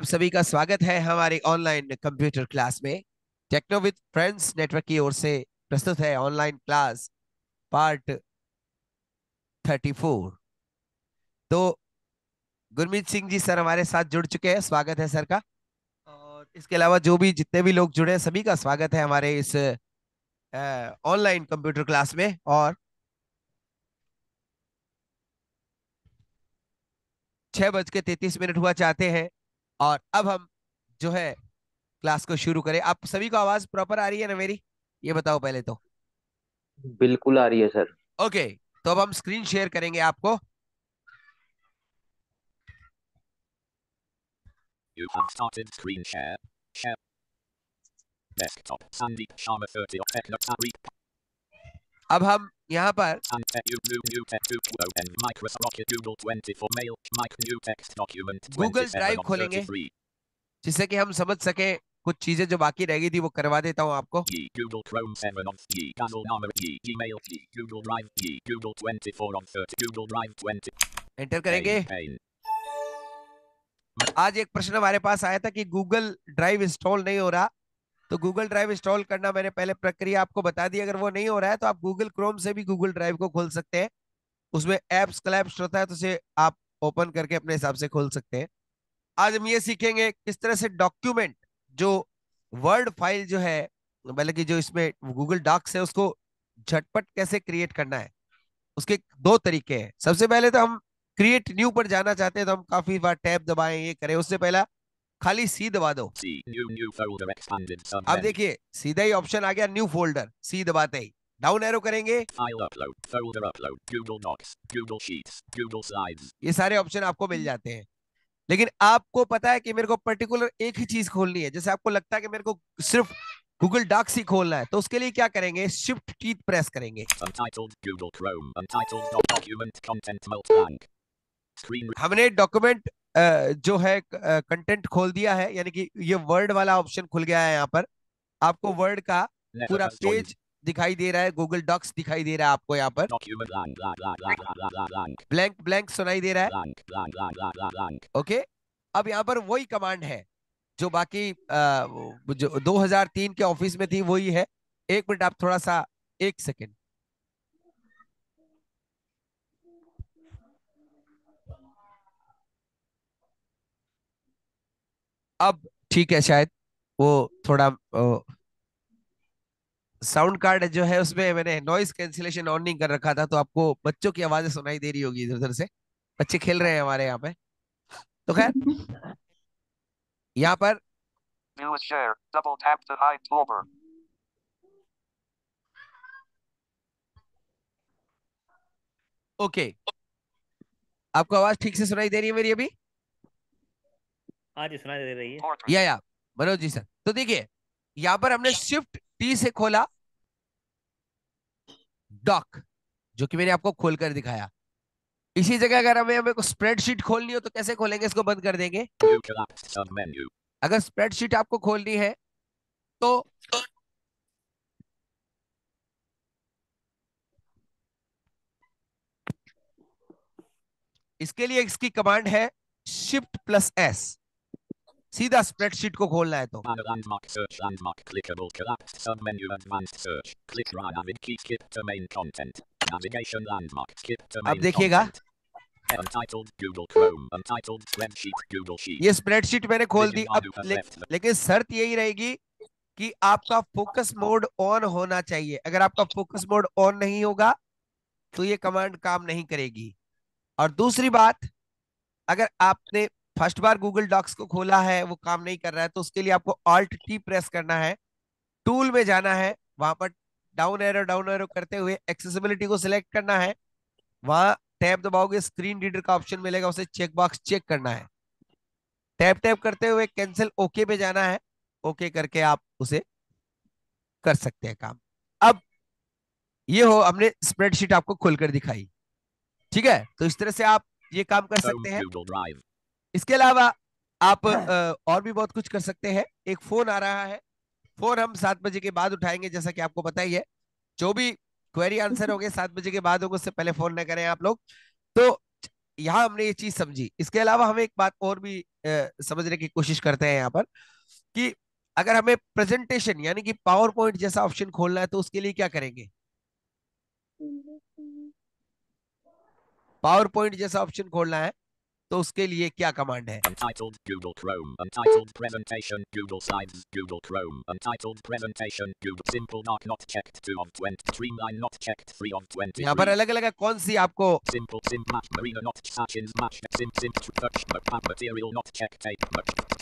आप सभी का स्वागत है हमारी ऑनलाइन कंप्यूटर क्लास में। टेक्नो विद फ्रेंड्स नेटवर्क की ओर से प्रस्तुत है ऑनलाइन क्लास पार्ट 34। तो गुरमीत सिंह जी सर हमारे साथ जुड़ चुके हैं, स्वागत है सर का। और इसके अलावा जो भी जितने भी लोग जुड़े हैं सभी का स्वागत है हमारे इस ऑनलाइन कंप्यूटर क्लास में। और 6:33 हुआ चाहते हैं और अब हम जो है क्लास को शुरू करें। आप सभी को आवाज प्रॉपर आ रही है ना मेरी, ये बताओ पहले तो। बिल्कुल आ रही है सर। ओके, तो अब हम स्क्रीन शेयर करेंगे आपको। You have started screen share. Share. Desktop. Sandeep Sharma 30 of Technotary. अब हम यहाँ पर And you new text and Microsoft Rocket Google 24 mail. Mic new text document Google 27 drive of खोलेंगे 33. जिससे कि हम समझ सके। कुछ चीजें जो बाकी रह गई थी वो करवा देता हूँ आपको। Ye Google Chrome 7 of Ye Google Number Ye Gmail Ye Google Drive Ye Google 24 of 30 Google Drive 20. Enter करेंगे। Pain. आज एक प्रश्न हमारे पास आया था कि गूगल ड्राइव इंस्टॉल नहीं हो रहा। तो गूगल ड्राइव इंस्टॉल करना मैंने पहले प्रक्रिया आपको बता दी। अगर वो नहीं हो रहा है तो आप गूगल क्रोम से भी गूगल ड्राइव को खोल सकते हैं। उसमें एप्स कोलैप्स होता है तो उसे आप ओपन करके अपने हिसाब से खोल सकते हैं। आज हम ये सीखेंगे किस तरह से डॉक्यूमेंट, जो वर्ड फाइल जो है, मतलब कि जो इसमें गूगल डॉक्स है, उसको झटपट कैसे क्रिएट करना है। उसके दो तरीके हैं। सबसे पहले तो हम क्रिएट न्यू पर जाना चाहते हैं तो हम काफी बार टैब दबाएं, ये करें। उससे पहला खाली सी दबा दो। See new folder expanded अब submenu. देखिए सीधा ही ऑप्शन आ गया न्यू फोल्डर। सी दबाते ही डाउन एरो करेंगे, File upload. Folder upload. Google Docs. Google Sheets. Google Slides. ये सारे ऑप्शन आपको मिल जाते हैं। लेकिन आपको पता है कि मेरे को पर्टिकुलर एक ही चीज खोलनी है। जैसे आपको लगता है कि मेरे को सिर्फ गूगल डॉक्स ही खोलना है, तो उसके लिए क्या करेंगे, शिफ्ट की प्रेस करेंगे। Untitled Google Chrome. Untitled document content melt blank. Screen. हमने डॉक्यूमेंट जो है कंटेंट खोल दिया है, यानी कि ये वर्ड वाला ऑप्शन खुल गया है। यहाँ पर आपको वर्ड का Never पूरा has joined. पेज दिखाई दे रहा है, गूगल डॉक्स दिखाई दे रहा है आपको। यहाँ पर Document blank. ब्लैंक ब्लैंक सुनाई दे रहा है। Blank. ओके, अब यहाँ पर वही कमांड है जो बाकी जो 2003 के ऑफिस में थी वही है। एक मिनट आप थोड़ा सा, एक सेकेंड। अब ठीक है शायद। वो थोड़ा साउंड कार्ड जो है उसमें मैंने नॉइस कैंसिलेशन ऑन नहीं कर रखा था, तो आपको बच्चों की आवाजें सुनाई दे रही होगी इधर उधर से। बच्चे खेल रहे हैं हमारे यहाँ पे। तो खैर यहाँ पर News share. Double tap to hide toolbar. Okay, आपको आवाज ठीक से सुनाई दे रही है मेरी अभी? हाँ जी, सुनाई दे रही है। Portrait. या मनोज जी सर। तो देखिए यहाँ पर हमने शिफ्ट टी से खोला डॉक, जो कि मैंने आपको खोलकर दिखाया। इसी जगह अगर हमें हमें को स्प्रेडशीट खोलनी हो तो कैसे खोलेंगे, इसको बंद कर देंगे। New collapsed submenu. अगर स्प्रेडशीट आपको खोलनी है तो इसके लिए इसकी कमांड है शिफ्ट प्लस एस। सीधा स्प्रेडशीट को खोलना है तो Banner landmark search landmark clickable collapsed submenu advanced search. Click run avid key skip to main content. Navigation landmark skip to अब main देखिएगा content. Untitled Google Chrome. Untitled spreadsheet Google Sheet. ये spreadsheet मैंने खोल दी। अब Manu has left the लेकिन शर्त यही रहेगी कि आपका फोकस मोड ऑन होना चाहिए। अगर आपका फोकस मोड ऑन नहीं होगा तो ये कमांड काम नहीं करेगी। और दूसरी बात, अगर आपने फर्स्ट बार गूगल डॉक्स को खोला है वो काम नहीं कर रहा है तो उसके लिए आपको ऑल्ट टी प्रेस करना है, टूल में जाना है, वहां पर डाउन एरो करते हुए एक्सेसिबिलिटी को सिलेक्ट करना है। वहां टैब दबाओगे, स्क्रीन रीडर का ऑप्शन मिलेगा, उसे चेक बॉक्स चेक करना है। टैप टैप करते हुए कैंसिल ओके पे जाना है। ओके करके आप उसे कर सकते हैं काम। अब ये हो हमने स्प्रेडशीट आपको खोलकर दिखाई। ठीक है, तो इस तरह से आप ये काम कर home सकते हैं। Google Drive. इसके अलावा आप और भी बहुत कुछ कर सकते हैं। एक फोन आ रहा है, फोन हम 7 बजे के बाद उठाएंगे, जैसा कि आपको पता ही है। जो भी क्वेरी आंसर होंगे 7 बजे के बाद होंगे, उससे पहले फोन न करें आप लोग। तो यहाँ हमने ये चीज समझी। इसके अलावा हमें एक बात और भी समझने की कोशिश करते हैं यहाँ पर कि अगर हमें प्रेजेंटेशन यानी कि पावर पॉइंट जैसा ऑप्शन खोलना है तो उसके लिए क्या करेंगे। पावर पॉइंट जैसा ऑप्शन खोलना है तो उसके लिए क्या कमांड है। Untitled Google Chrome. Untitled presentation Google Slides Google Chrome. Untitled presentation Google Simple Dark not checked 2 of 20. Streamline not checked 3 of 23. यहाँ पर अलग अलग है, कौन सी आपको। Simple match Marina not actions match sim touch material not checked 8.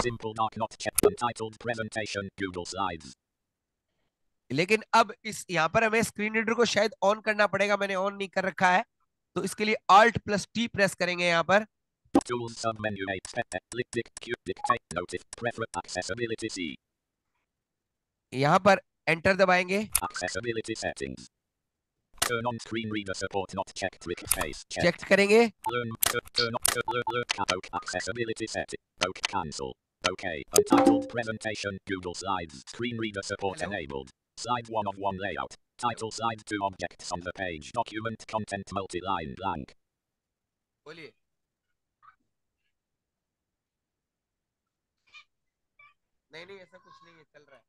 Simple Dark not checked. Untitled presentation Google Slides. लेकिन अब इस यहाँ पर हमें स्क्रीन रीडर को शायद ऑन करना पड़ेगा, मैंने ऑन नहीं कर रखा है, तो इसके लिए Alt+T प्रेस करेंगे यहाँ पर। Tools submenu 8 dictate notif prefer accessibility C. यहाँ पर एंटर दबाएंगे। Accessibility settings. Turn on screen reader support not checked with space check करेंगे। Learn turn on accessibility setting. OK cancel. OK. Untitled presentation Google Slides. Screen reader support Hello? enabled. Slide 1 of 1 layout. Title slide 2 objects on the page. Document content multi-line blank. बोलिए। नहीं नहीं ऐसा कुछ नहीं है, चल रहा है,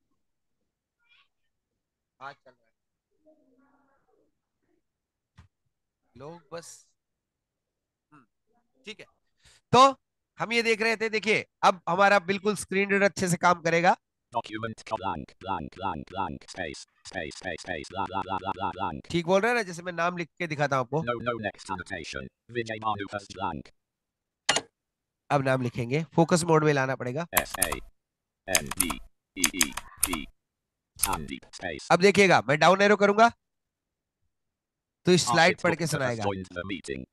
हाँ चल रहा है, लोग बस ठीक है। तो हम ये देख रहे थे, देखिए अब हमारा बिल्कुल स्क्रीन रीडर अच्छे से काम करेगा। Document blank space blank. ठीक बोल रहे हैं ना, जैसे मैं नाम लिख के दिखाता हूँ आपको। No next annotation. Vijay Manu has blank. अब नाम लिखेंगे, फोकस मोड में लाना पड़ेगा। SANDEEP Sandeep space. अब देखिएगा मैं डाउन एरो करूंगा तो इस स्लाइड Archit पढ़ के Gupta has सुनाएगा, joined the meeting.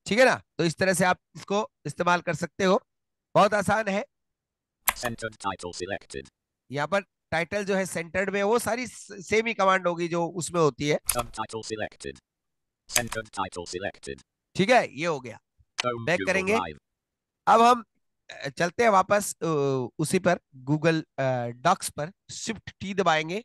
ठीक है ना। तो इस तरह से आप इसको इस्तेमाल कर सकते हो, बहुत आसान है। Centered title selected. यहाँ पर टाइटल जो है सेंटर्ड में, वो सारी सेम ही कमांड होगी जो उसमें होती है। Subtitle selected. Centered title selected. ठीक है, ये हो गया। Home बैक Google करेंगे। Drive. अब हम चलते हैं वापस उसी पर, गूगल डॉक्स पर Shift+T दबाएंगे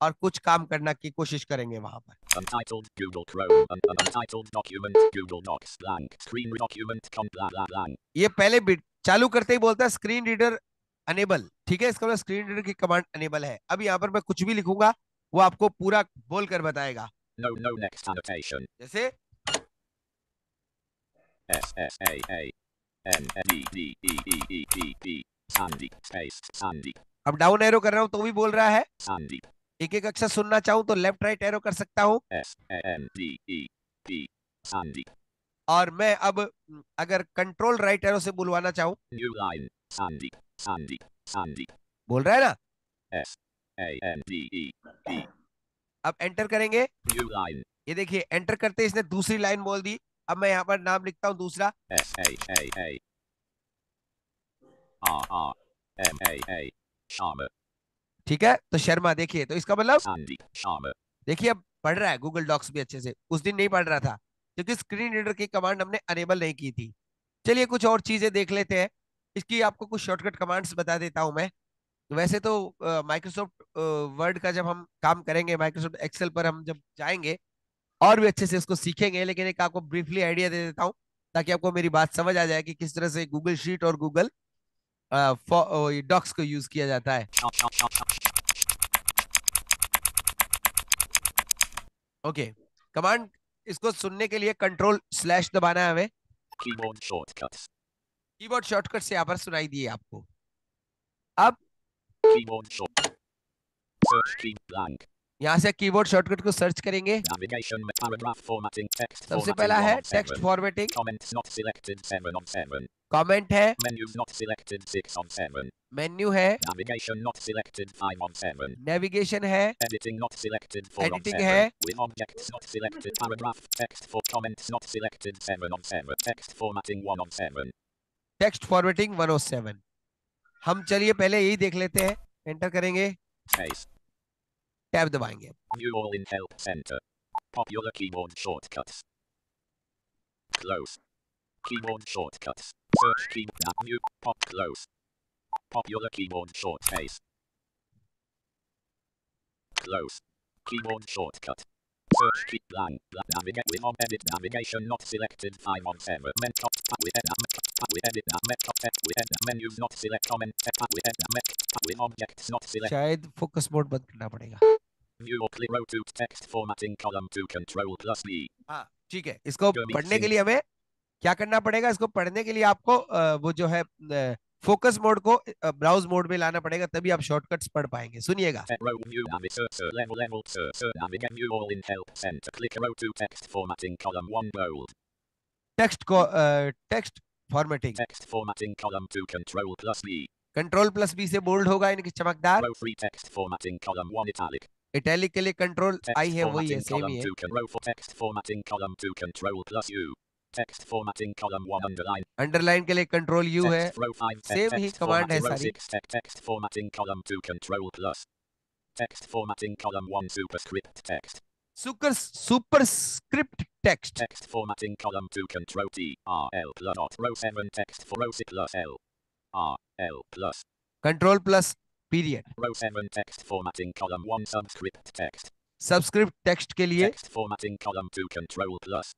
और कुछ काम करना की कोशिश करेंगे वहां पर। Untitled Google Chrome. Untitled document Google Docs blank. Screen document blank. ये पहले बिट चालू करते ही बोलता है स्क्रीन रीडर अनेबल, ठीक है, इसका मतलब स्क्रीन रीडर की कमांड अनेबल है। अब यहाँ पर मैं कुछ भी लिखूंगा वो आपको पूरा बोल कर बताएगा। No next annotation. जैसे SANDEEP Sandeep space Sandeep. अब डाउन एरो कर रहा हूं तो भी बोल रहा है। Sandeep. एक एक अक्षर सुनना चाहूं तो लेफ्ट राइट एरो कर सकता हूं। SANDEEP Sandeep. और मैं अब अगर कंट्रोल राइट एरो से बुलवाना चाहूं, New line Sandeep. बोल रहा है ना। SANDEEP. अब एंटर करेंगे, New line ये देखिए एंटर करते ही इसने दूसरी लाइन बोल दी। अब मैं यहाँ पर नाम लिखता हूँ दूसरा, SHAARRMAA Sharma. ठीक है, तो शर्मा। देखिए तो इसका मतलब Sandeep Sharma. देखिए अब पढ़ रहा है गूगल डॉक्स भी अच्छे से। उस दिन नहीं पढ़ रहा था क्योंकि स्क्रीन रीडर की कमांड हमने अनेबल नहीं की थी। चलिए कुछ और चीजें देख लेते हैं। इसकी आपको कुछ शॉर्टकट कमांड्स बता देता हूं मैं। वैसे तो माइक्रोसॉफ्ट वर्ड का जब हम काम करेंगे, माइक्रोसॉफ्ट एक्सेल पर हम जब जाएंगे और भी अच्छे से इसको सीखेंगे, लेकिन एक आपको ब्रीफली आइडिया दे देता हूं ताकि आपको मेरी बात समझ आ जाए कि किस तरह से गूगल शीट और गूगल डॉक्स को यूज किया जाता है। ओके, कमांड इसको सुनने के लिए कंट्रोल/ दबाना है हमें। Keyboard shortcuts. कीबोर्ड शॉर्टकट से यहाँ पर सुनाई दिए आपको। अब Keyboard short. Search key blank. यहाँ से कीबोर्ड शॉर्टकट को सर्च करेंगे। Navigation paragraph formatting text सबसे formatting पहला 1 है of text 7. Formatting, Comments not selected 7 of 7. Comment है, Menus not selected 6 of 7. Menu है, Navigation not selected 5 of 7. Navigation है, Editing not selected 4 of Editing 7. है। With objects not selected paragraph text for comments not selected 7 of 7. Text formatting 1 of 7. Text formatting 107। हम चलिए पहले यही देख लेते हैं। एंटर करेंगे, Space. टैब दबाएंगे। View all in help center. Popular keyboard shortcuts. Close. Keyboard shortcuts. Search key. View. Pop close. Popular keyboard short space. Close. Keyboard shortcut. Search key blank. Navigate with on edit navigation not selected 5 on 7. With edit with menus not select comment with edit with objects not select. शायद focus mode बंद करना पड़ेगा. View or click row to text formatting column to control plus V. हाँ ठीक है. इसको पढ़ने के लिए हमें क्या करना पड़ेगा? इसको पढ़ने के लिए आपको वो जो है फोकस मोड को ब्राउज मोड में लाना पड़ेगा, तभी आप शॉर्टकट्स पढ़ पाएंगे. सुनिएगा. Row view level navigate view all in help center. Click row to text formatting column 1 bold. Text formatting. Text formatting column to control plus V. Control plus B से bold होगा, इनकी चमकदार. Row 3 text formatting column 1 italic. Italic के लिए control I Text है, वही है, formatting same ही column है. 2 row for text formatting column 2 control plus U. Text formatting column 1 underline. Underline के लिए कंट्रोल यू है. Text row 5 सेम ही कमांड है row सारी. 6 text formatting column 2 control plus. Text formatting column 1 superscript text. Superscript text. Text formatting column 2 control T R L plus dot row 7 text for row 6 plus L R L plus. Control plus period. Row 7 text formatting column 1 subscript text. Subscript text के लिए Text formatting column 2 control plus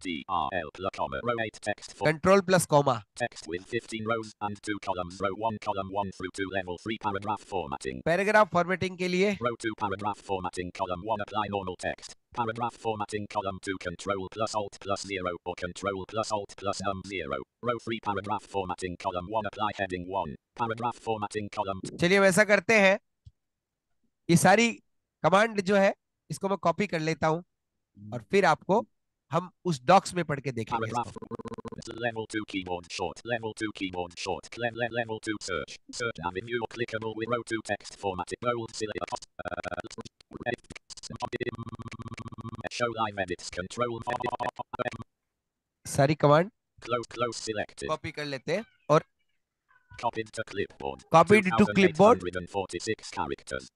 T R L plus comma row 8 text for control plus comma. text with 15 rows and 2 columns row 1 column 1 through 2 level 3 paragraph formatting. Paragraph formatting के लिए Row 2 paragraph formatting column 1 apply normal text. Paragraph formatting column 2 control plus alt plus 0 or control plus alt plus 0. Row 3 paragraph formatting column 1 apply heading 1. Paragraph formatting column 2. चलिए हम ऐसा करते हैं, ये सारी command जो है इसको मैं कॉपी कर लेता हूं और फिर आपको हम उस डॉक्स में पढ़ के देखेंगे इसको. Paragraph level 2 keyboard short level 2 keyboard short level 2 search avenue clickable with row 2 text formatting bold select show live edits control सारी कमांड close selected कॉपी कर लेते हैं और copied to clipboard copied to clipboard 2846 characters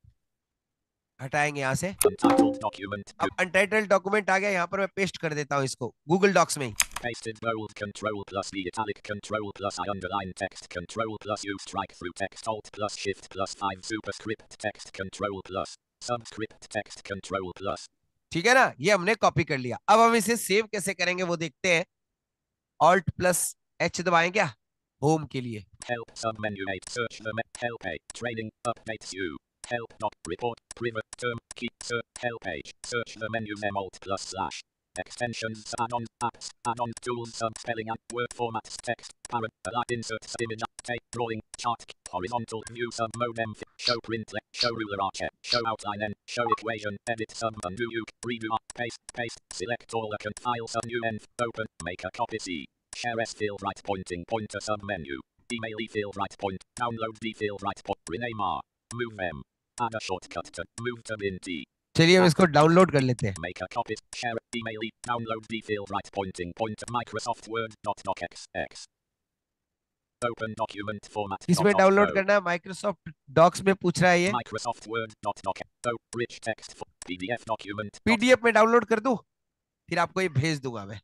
हटाएंगे यहाँ से. untitled document अब untitled document आ गया, यहाँ पर मैं पेस्ट कर देता हूँ इसको गूगल डॉक्स में ही. pasted bold control plus V italic control plus I underline text control plus U strike through text alt plus shift plus 5 superscript text control plus subscript text control plus. ठीक है ना, ये हमने copy कर लिया. अब हम इसे सेव कैसे करेंगे वो देखते हैं. ऑल्ट प्लस एच दबाएं क्या होम के लिए. Help submenu 8 search the help page training updates you help not report private term keep search help page search the menu name alt plus slash extensions add-ons apps add-ons tools spelling and word formats text parent alike inserts image tape drawing chart horizontal view sub modem show print show ruler archer show outline end show equation edit sub undo you redo paste select all account file sub new end open make a copy C share S field right pointing pointer sub menu email E field right point download D field right point rename R move M add a shortcut to move to bin D. चलिए हम इसको download कर लेते हैं. Make a copy, share, email, download D field right pointing Microsoft Word .docx. Open document format. इसमें download करना है, Microsoft docs में पूछ रहा है ये. Microsoft Word .docx. Rich text for PDF document. PDF में डाउनलोड कर दूं, फिर आपको ये भेज दूंगा मैं.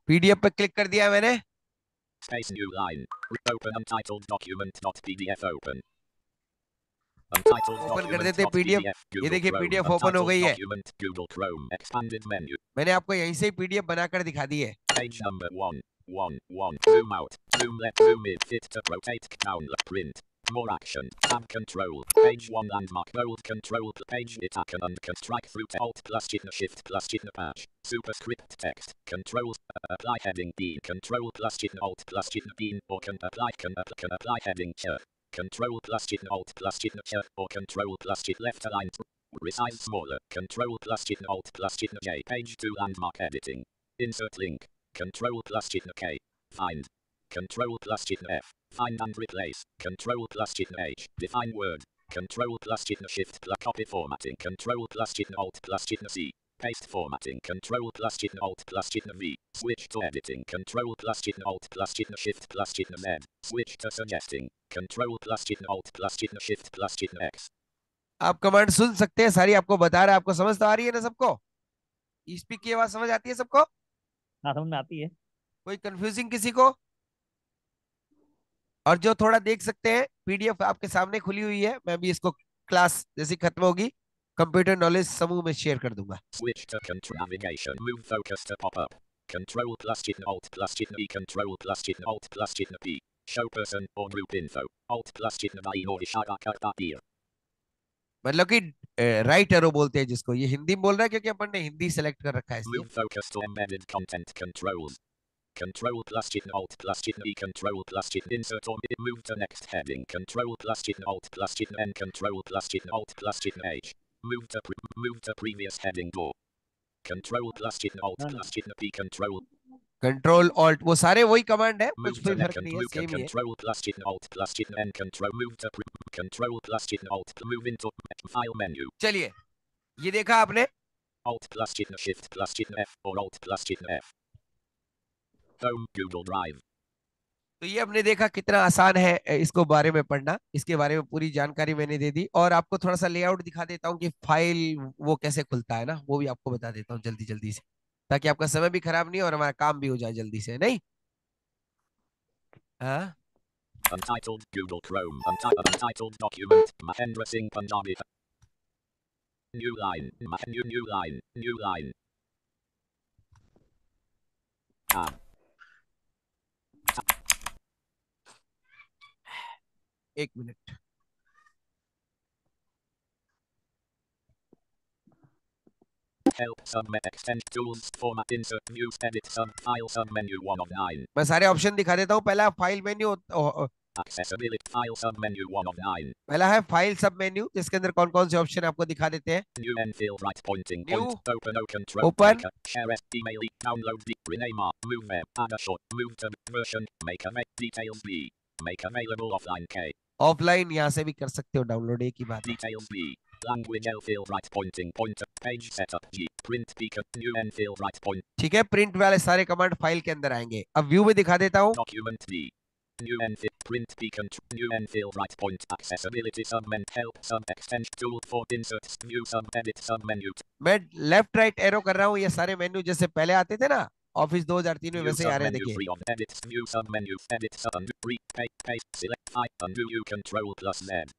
पीडीएफ पे क्लिक कर दिया मैंने. Space new line. Open untitled document .pdf open. Untitled open कर document देते पीडीएफ. ये देखिए पीडीएफ ओपन हो गई है. Google Chrome expanded menu. मैंने आपको यहीं से ही पीडीएफ बनाकर दिखा दी है. Page number 1. Zoom out. Zoom left. Zoom in. Fit to rotate. Download. Print. More action. Tab control. Page 1 landmark. Bold control. Page attack and strike through alt plus shift plus patch. Superscript text. Control. Apply heading D. Control plus alt plus D or can apply heading Ch. Control plus alt plus Ch or control plus left align. Resize smaller. Control plus alt plus J. Page 2 landmark editing. Insert link. Control plus K. Find. Control plus F. Find and replace. Control plus H. Define word. Control plus shift plus copy formatting. Control plus alt plus C. Paste formatting. Control plus alt plus V. Switch to editing. Control plus alt plus shift plus Z. Switch to suggesting. Control plus alt plus shift plus X. आप command सुन सकते हैं, सारी आपको बता रहा है. आपको समझ तो आ रही है ना सबको? स्पीक की आवाज समझ आती है सबको? हाँ समझ में आती है. कोई कंफ्यूजिंग किसी को? और जो थोड़ा देख सकते हैं, पीडीएफ आपके सामने खुली हुई है. मैं भी इसको क्लास जैसी खत्म होगी कंप्यूटर नॉलेज समूह में शेयर कर दूंगा। Switch to control navigation. Move focus to pop up. Control plus chitin Alt plus chitin E. Control plus chitin Alt plus chitin P. Show person or group info. Alt plus chitin I or ishara karta here. मतलब कि right arrow बोलते हैं जिसको, ये हिंदी में बोल रहा है क्योंकि अपन ने हिंदी सेलेक्ट कर रखा है इसलिए। Move focus to embedded content controls. Control plus chitin Alt plus chitin E. Control plus chitin insert or move to next heading. Control plus chitin Alt plus chitin N. Control plus chitin Alt plus chitin H. Move to previous heading door. Control plus chitin Alt plus chitin P. Control. Control alt वो सारे वही command है, कुछ Move कोई to फर्क next नहीं है, move to same ही है। control plus chitin Alt plus chitin N. Control move to control plus chitin Alt move into file menu. चलिए ये देखा आपने, Alt plus chitin Shift plus chitin F or Alt plus chitin F. Home Google Drive. तो ये हमने देखा कितना आसान है इसको बारे में पढ़ना। इसके बारे में पूरी जानकारी मैंने दे दी, और आपको थोड़ा सा लेआउट दिखा देता हूँ कि फाइल वो कैसे खुलता है ना, वो भी आपको बता देता हूँ जल्दी जल्दी से, ताकि आपका समय भी खराब नहीं और हमारा काम भी हो जाए जल्दी से, नहीं? हाँ, Untitled Google Chrome. Untitled document. Mahendra Singh Punjabi. New line. New line. New line. Tab. एक minute. Help submit extend tools format insert views edit sub file sub menu 1 of 9. मैं सारे ऑप्शन दिखा देता हूँ। पहला file menu, Accessibility file sub menu 1 of 9. पहला है file सब मेन्यू, जिसके अंदर कौन कौन से ऑप्शन आपको दिखा देते हैं। New field right pointing New. point open o control Open. maker, share S email download the rename R move web add a short move to version make details B make available offline K offline यहाँ से भी कर सकते हो download, एक ही बात है। details B language L field right pointing pointer page setup G print beacon new field right point ठीक है, प्रिंट वाले सारे कमांड फाइल के अंदर आएंगे। अब व्यू में दिखा देता हूँ। document D new field print beacon new field right point accessibility sub men help sub extension tool for inserts view sub edit sub menu मैं लेफ्ट राइट एरो कर रहा हूँ, ये सारे मेन्यू जैसे पहले आते थे ना ऑफिस 2003 में, view वैसे ही आ रहे हैं। submenu देखिए free of edit view submenu edit sub undo paste select undo U control plus Z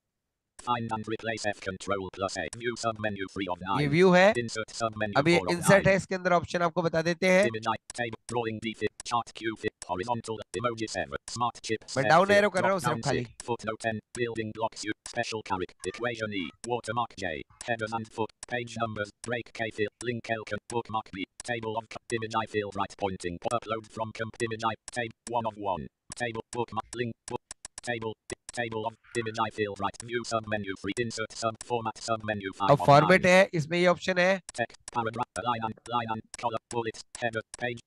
find and replace F control plus A view submenu free of 9 ये व्यू है। insert submenu अब ये 4 of insert 9 है, इसके अंदर option आपको बता देते हैं। image table drawing D fit chart Q fit horizontal emoji 7 smart chips मैं डाउन एरो कर रहा हूँ सिर्फ खाली। footnote 10 building blocks U special character equation E watermark J headers and foot page numbers break K field link L bookmark B table of image I field right pointing upload from image I table 1 of 1 table bookmark link book table of image I field right view sub menu free insert sub format sub menu 5 अब format है, इसमें ये option है। text paragraph line and color bullets header page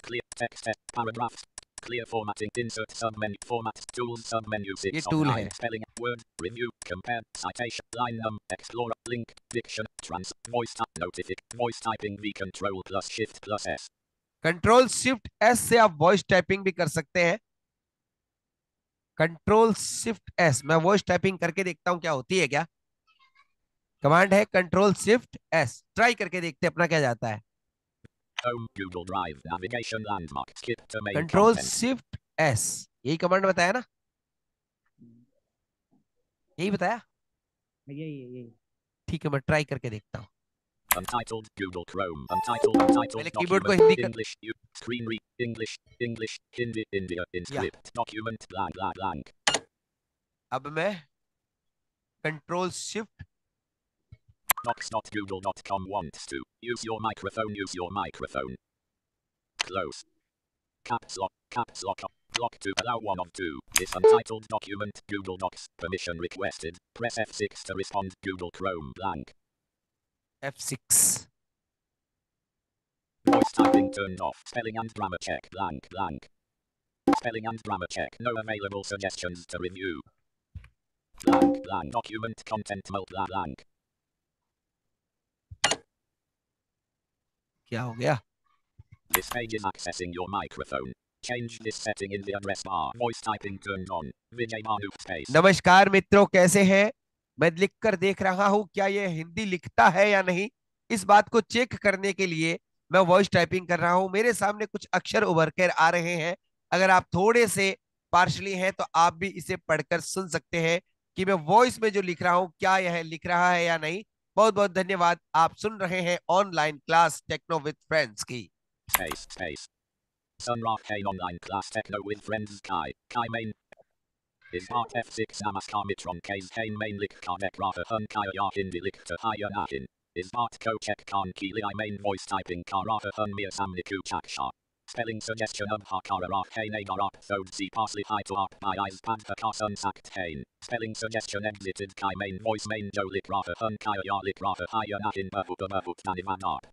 clear text paragraphs clear formatting insert sub menu format tools sub menu 6 ये of tool 9 है। spelling word review compare citation line explorer link diction trans voice typing V control plus shift plus S control shift S से आप voice typing भी कर सकते हैं। Control shift S, मैं voice typing करके देखता हूं क्या होती है। क्या कमांड है? कंट्रोल शिफ्ट एस, ट्राई करके देखते हैं अपना क्या जाता है। home Google Drive navigation landmark skip to main control content shift S, यही कमांड बताया ना? यही बताया? यही ठीक है, मैं ट्राई करके देखता हूँ। Untitled Google Chrome. Untitled पहले कीबोर्ड को document. हिंदी कर। English. Screen read. English. Hindi. India. In Yeah. script. Document. Blank. अब मैं control shift, Docs.google.com wants to use your microphone. Use your microphone. Close. Caps lock. Block to allow one of two. This untitled document. Google Docs. Permission requested. Press F6 to respond. Google Chrome. Blank. F6। Voice typing turned off. Spelling and grammar check. Blank. Spelling and grammar check. No available suggestions to review. Blank. Document content blank. क्या हो गया? This page is accessing your microphone. Change this setting in the address bar. Voice typing turned on. Vijay Manu space. नमस्कार मित्रों, कैसे हैं? मैं लिखकर देख रहा हूं क्या ये हिंदी लिखता है या नहीं। इस बात को चेक करने के लिए मैं वॉइस टाइपिंग कर रहा हूं। मेरे सामने कुछ अक्षर उभर कर आ रहे हैं। अगर आप थोड़े से पार्शली हैं तो आप भी इसे पढ़कर सुन सकते हैं कि मैं वॉइस में जो लिख रहा हूं क्या यह लिख रहा है या नहीं। बहुत बहुत धन्यवाद। आप सुन रहे हैं online class techno with friends की। Space. Sunrock Kane online class techno with friends Kai. Kai main. Is Art F6 Namaskamitron K's Kane main lik Karnek Rata Hun Kaya Ya Hindi lik to Haya Nahin. Is Art Kochek Khan Kili I main voice typing Karata Hun Mia Samniku Chaksha. Spelling suggestion of Hakara Rak Kane Agarak Thode C parsley high to up by eyes pad Hakas unsakt Kane. Spelling suggestion exited Kai main voice main Jo lik Rata Hun Kaya Ya lik Rata Haya Nahin Bahut Bahut Taniman Art.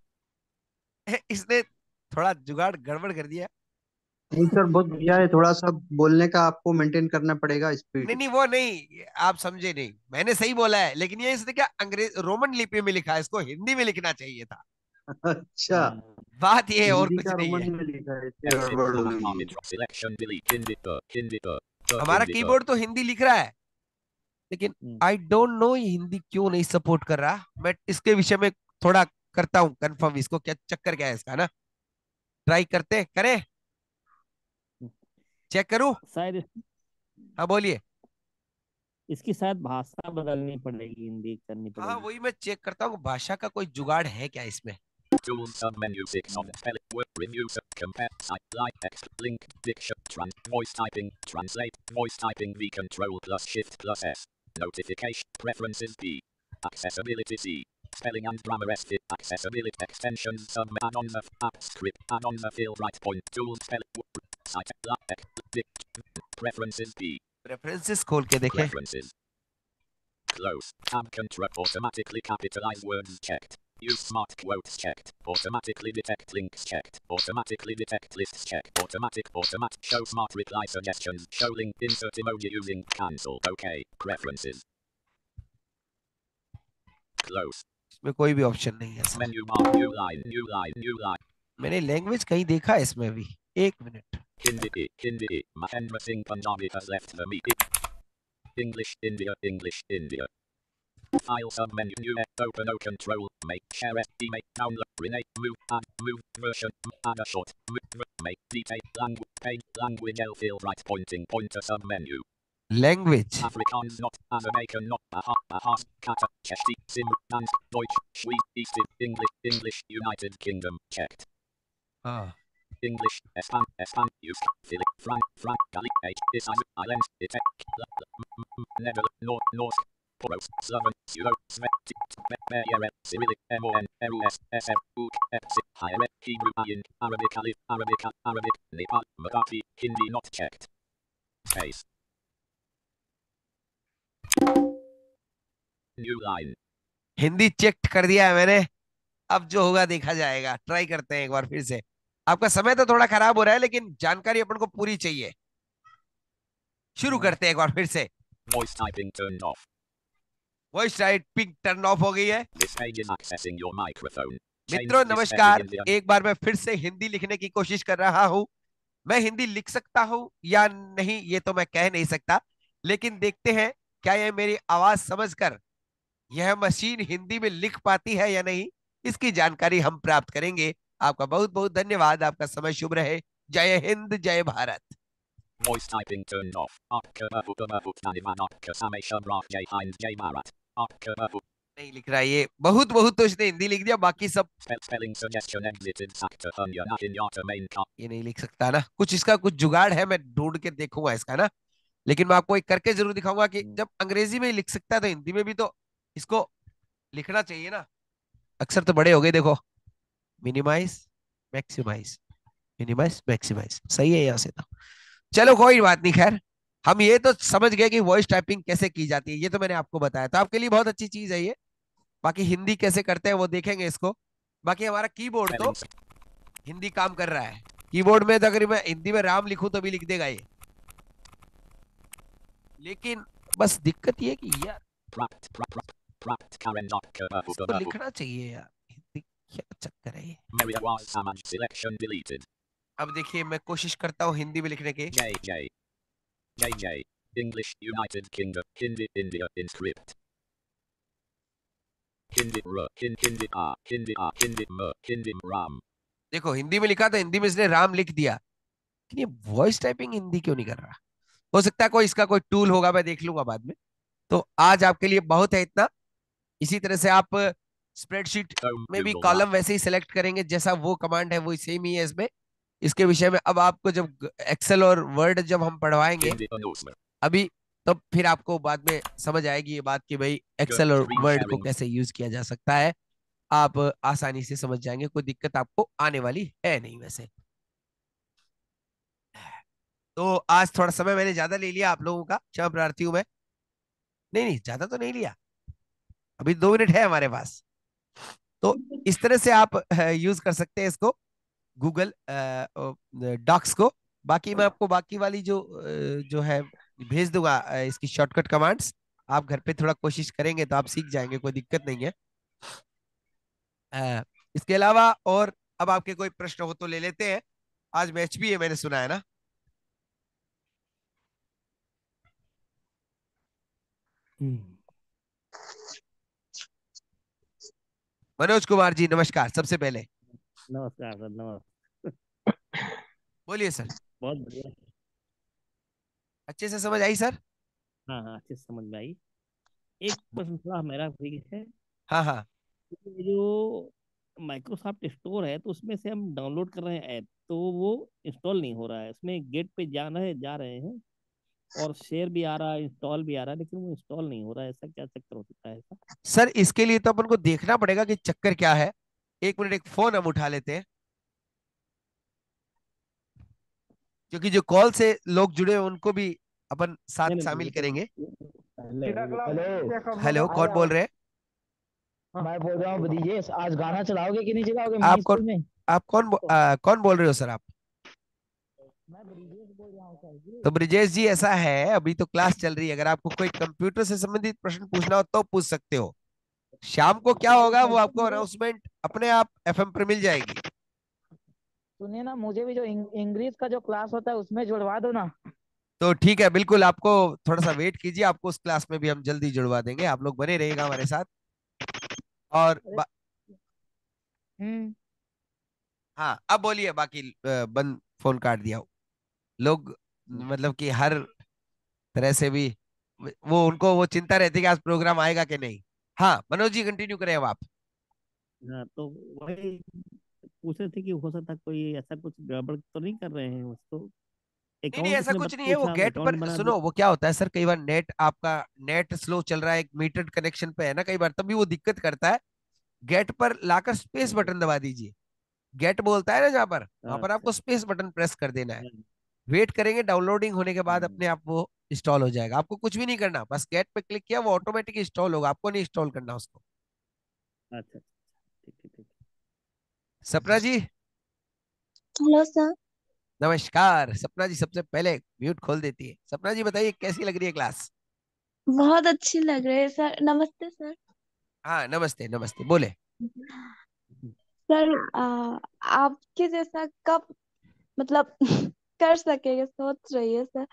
इसने थोड़ा जुगाड़ गड़बड़ कर दिया। नहीं sir, बहुत बढ़िया है। थोड़ा सा बोलने का आपको मेंटेन करना पड़ेगा नहीं स्पीड। नहीं, वो नहीं, आप समझे नहीं, मैंने सही बोला है, लेकिन ये इसने क्या अंग्रेज रोमन लिपि में लिखा है, इसको हिंदी में लिखना चाहिए था। अच्छा, बात ये है और हिंदी कुछ का नहीं है। रोमन में लिखा है, इससे गड़बड़ हो गई है। Selection delete Hindi हमारा कीबोर्ड तो हिंदी लिख रहा है, लेकिन आई डोंट नो ये हिंदी क्यों नहीं सपोर्ट कर रहा। मैं इसके विषय में थोड़ा करता हूँ कंफर्म, इसको क्या चक्कर क्या है इसका ना। ट्राई करते करें, चेक करूं। शायद हाँ बोलिए। इसकी शायद भाषा बदलनी पड़ेगी, हिंदी करनी हाँ पड़ेगी। वही मैं चेक करता हूँ, भाषा का कोई जुगाड़ है क्या इसमें। Tools submenu 6 on spell word review compare site like text link diction voice typing translate voice typing v control plus shift plus s notification preferences p accessibility c spelling and grammar s fit accessibility extensions sub add-ons of app script add-ons of field right point tools spell site like preferences p preferences खोल के देखें। preferences close tab control automatically capitalize words checked. Use smart quotes checked. Automatically detect links checked. Automatically detect lists checked. Automatic show smart reply suggestions. Show link insert emoji using cancel. Okay. Preferences. Close. इसमें कोई भी option नहीं है sir. Menu bar. New line. मैंने language कहीं देखा है इसमें भी। एक minute. Hindi. Mahendra Singh Punjabi has left the meeting. English India. File submenu new open o control make share email download rename move version add a short make detail language L field right pointer submenu language Afrikaans not American not Bahas Kata Cheshti Sim Dansk Deutsch Swedes East English United Kingdom checked हाँ English Espan use Frank Gali H Islands Itek Netherlands North Poros Sloven Sudo Svet Beyer Cyrillic MON RUS SF UK FC Higher Hebrew Ayin Arabic Nepal Marathi Hindi not checked Space New line Hindi check कर दिया है मैंने। अब जो होगा देखा जाएगा। Try करते हैं एक बार फिर से। आपका समय तो थोड़ा खराब हो रहा है, लेकिन जानकारी अपन को पूरी चाहिए। शुरू करते हैं एक बार फिर से। Voice typing turned off voice typing turn off हो गई है। This page is accessing your microphone मित्रों नमस्कार, एक बार मैं फिर से हिंदी लिखने की कोशिश कर रहा हूं। मैं हिंदी लिख सकता हूं या नहीं ये तो मैं कह नहीं सकता, लेकिन देखते हैं क्या यह मेरी आवाज समझकर यह मशीन हिंदी में लिख पाती है या नहीं, इसकी जानकारी हम प्राप्त करेंगे। आपका बहुत बहुत धन्यवाद। आपका समय शुभ रहे। जय हिंद, जय Bharat. Voice typing turned off. नहीं लिख रहा है ये, बहुत बहुत तो इसने हिंदी लिख दिया, बाकी सब Spelling suggestion exited Sakta Hunya in Yata main car. ये नहीं लिख सकता ना। कुछ इसका कुछ जुगाड़ है, मैं ढूंढ के देखूंगा इसका ना। लेकिन मैं आपको एक करके जरूर दिखाऊंगा कि जब अंग्रेजी में ही लिख सकता है तो हिंदी में भी तो इसको लिखना चाहिए ना। अक्षर तो बड़े हो गए देखो। मिनिमाइज मैक्सिमाइज, मिनिमाइज मैक्सिमाइज, सही है यहाँ से तो। चलो कोई बात नहीं, खैर हम ये तो समझ गए कि वॉइस टाइपिंग कैसे की जाती है, ये तो मैंने आपको बताया, तो आपके लिए बहुत अच्छी चीज है ये। बाकी हिंदी कैसे करते हैं वो देखेंगे इसको। बाकी हमारा कीबोर्ड तो हिंदी काम कर रहा है। कीबोर्ड में तो अगर मैं हिंदी में राम लिखूं तो भी लिख देगा ये, लेकिन बस दिक्कत ये कि यार इसको लिखना चाहिए यार, हिंदी क्या चक्कर है ये। अब देखिए मैं कोशिश करता हूँ हिंदी में लिखने की। JJ English United Kingdom Hindi India Inscript Hindi R Hindi R Hindi R Hindi M Hindi Ram देखो हिंदी में लिखा तो हिंदी में इसने राम लिख दिया, लेकिन ये वॉइस टाइपिंग हिंदी क्यों नहीं कर रहा। हो सकता है कोई इसका कोई टूल होगा, मैं देख लूंगा बाद में। तो आज आपके लिए बहुत है इतना। इसी तरह से आप स्प्रेडशीट Home में भी Google कॉलम Map. वैसे ही सिलेक्ट करेंगे, जैसा वो कमांड है वो सेम ही है इसमें। इसके विषय में अब आपको जब एक्सेल और वर्ड जब हम पढ़वाएंगे India Newsman. अभी, तब फिर आपको बाद में समझ आएगी ये बात कि भाई Go एक्सेल और screen वर्ड को sharing. कैसे यूज किया जा सकता है। आप आसानी से समझ जाएंगे, कोई दिक्कत आपको आने वाली है नहीं वैसे। तो आज थोड़ा समय मैंने ज्यादा ले लिया आप लोगों का, क्षमा प्रार्थी हूं मैं। नहीं नहीं, ज्यादा तो नहीं लिया, अभी 2 मिनट है हमारे पास। तो इस तरह से आप यूज कर सकते हैं इसको, गूगल डॉक्स को। बाकी मैं आपको बाकी वाली जो है भेज दूंगा, इसकी शॉर्टकट कमांड्स। आप घर पे थोड़ा कोशिश करेंगे तो आप सीख जाएंगे, कोई दिक्कत नहीं है। इसके अलावा और अब आपके कोई प्रश्न हो तो ले लेते हैं। आज मैच भी है मैंने सुना है ना। हम्म, मनोज कुमार जी नमस्कार, सबसे पहले नमस्कार सर, नमस्कार। बोलिए सर। बहुत बढ़िया। अच्छे से समझ आई सर? हाँ हाँ, अच्छे से समझ में आई। एक प्रश्न थोड़ा मेरा भी है। हाँ हाँ। ये जो माइक्रोसॉफ्ट स्टोर है, तो उसमें से हम डाउनलोड कर रहे हैं ऐप, तो वो इंस्टॉल नहीं हो रहा है। उसमें गेट पे जा रहे हैं, और शेयर भी आ रहा है, इंस्टॉल भी आ रहा है, लेकिन वो इंस्टॉल नहीं हो रहा है। ऐसा क्या चक्कर हो सकता है ऐसा? सर इसके लिए तो अपन को देखना पड़ेगा कि चक्कर क्या है। एक मिनट, एक फोन हम उठा लेते हैं, क्योंकि जो कॉल से लोग जुड़े हैं उनको भी अपन साथ नहीं नहीं नहीं, शामिल वो तो करेंगे। पहले हेलो। हेलो, कौन बोल रहे हैं? मैं बोल रहा हूँ ब्रिजेश, आज गाना चलाओगे कि नहीं चलाओगे आप मनी कौन? स्कूल में? कौन बोल रहे हो सर आप? मैं ब्रिजेश बोल रहा हूँ सर। तो ब्रिजेश जी, ऐसा है अभी तो क्लास चल रही है, अगर आपको कोई कंप्यूटर से संबंधित प्रश्न पूछना हो तो पूछ सकते हो। शाम को क्या तो होगा सर वो जी, आपको अनाउंसमेंट अपने आप एफएम पर मिल जाएगी। सुनिए ना, मुझे भी जो इंग्लिश का जो क्लास होता है उसमें जुड़वा दो ना। तो ठीक है, बिल्कुल आपको थोड़ा सा वेट कीजिए, आपको उस क्लास में भी हम जल्दी जुड़वा देंगे, आप लोग बने रहिएगा हमारे साथ। और अरे। हम्म। हाँ, अब बोलिए बाकी। बंद, फोन काट दिया लोग, मतलब कि हर तरह से भी वो उनको वो चिंता रहती है कि आज प्रोग्राम आएगा कि नहीं। हाँ मनोज जी, कंटिन्यू करें अब आप। हाँ, तो वही पूछ रहे थे कि हो सकता है कोई ऐसा कुछ गड़बड़ तो नहीं कर रहे हैं उसको। नहीं नहीं, अकाउंट ऐसा उसने कुछ नहीं है, वो पूछा, गेट अकाउंट पर बना सुनो, दिया। वो क्या होता है सर, कई बार नेट आपका नेट स्लो चल रहा है, एक मीटर्ड कनेक्शन पे है ना कई बार, तभी वो दिक्कत करता है। गेट पर लाकर स्पेस अच्छा बटन दबा दीजिए। गेट बोलता है ना जहाँ पर, वहां पर अच्छा। आपको स्पेस बटन प्रेस कर देना है। हाँ, वेट करेंगे, डाउनलोडिंग होने के बाद हम्म, अपने आप वो इंस्टॉल हो जाएगा। आपको कुछ भी नहीं करना, बस गेट पे क्लिक किया, वो ऑटोमेटिक इंस्टॉल होगा, आपको नहीं इंस्टॉल करना उसको। अच्छा अच्छा, ठीक ठीक ठीक। सपना जी हेलो सर। नमस्कार। सपना जी सबसे पहले म्यूट खोल देती है। सपना जी बताइए कैसी लग रही है क्लास? बहुत अच्छी लग रही है सर। नमस्ते सर। हाँ नमस्ते नमस्ते, बोले। सर आपके जैसा कब मतलब कर सकेंगे सोच रही है सर।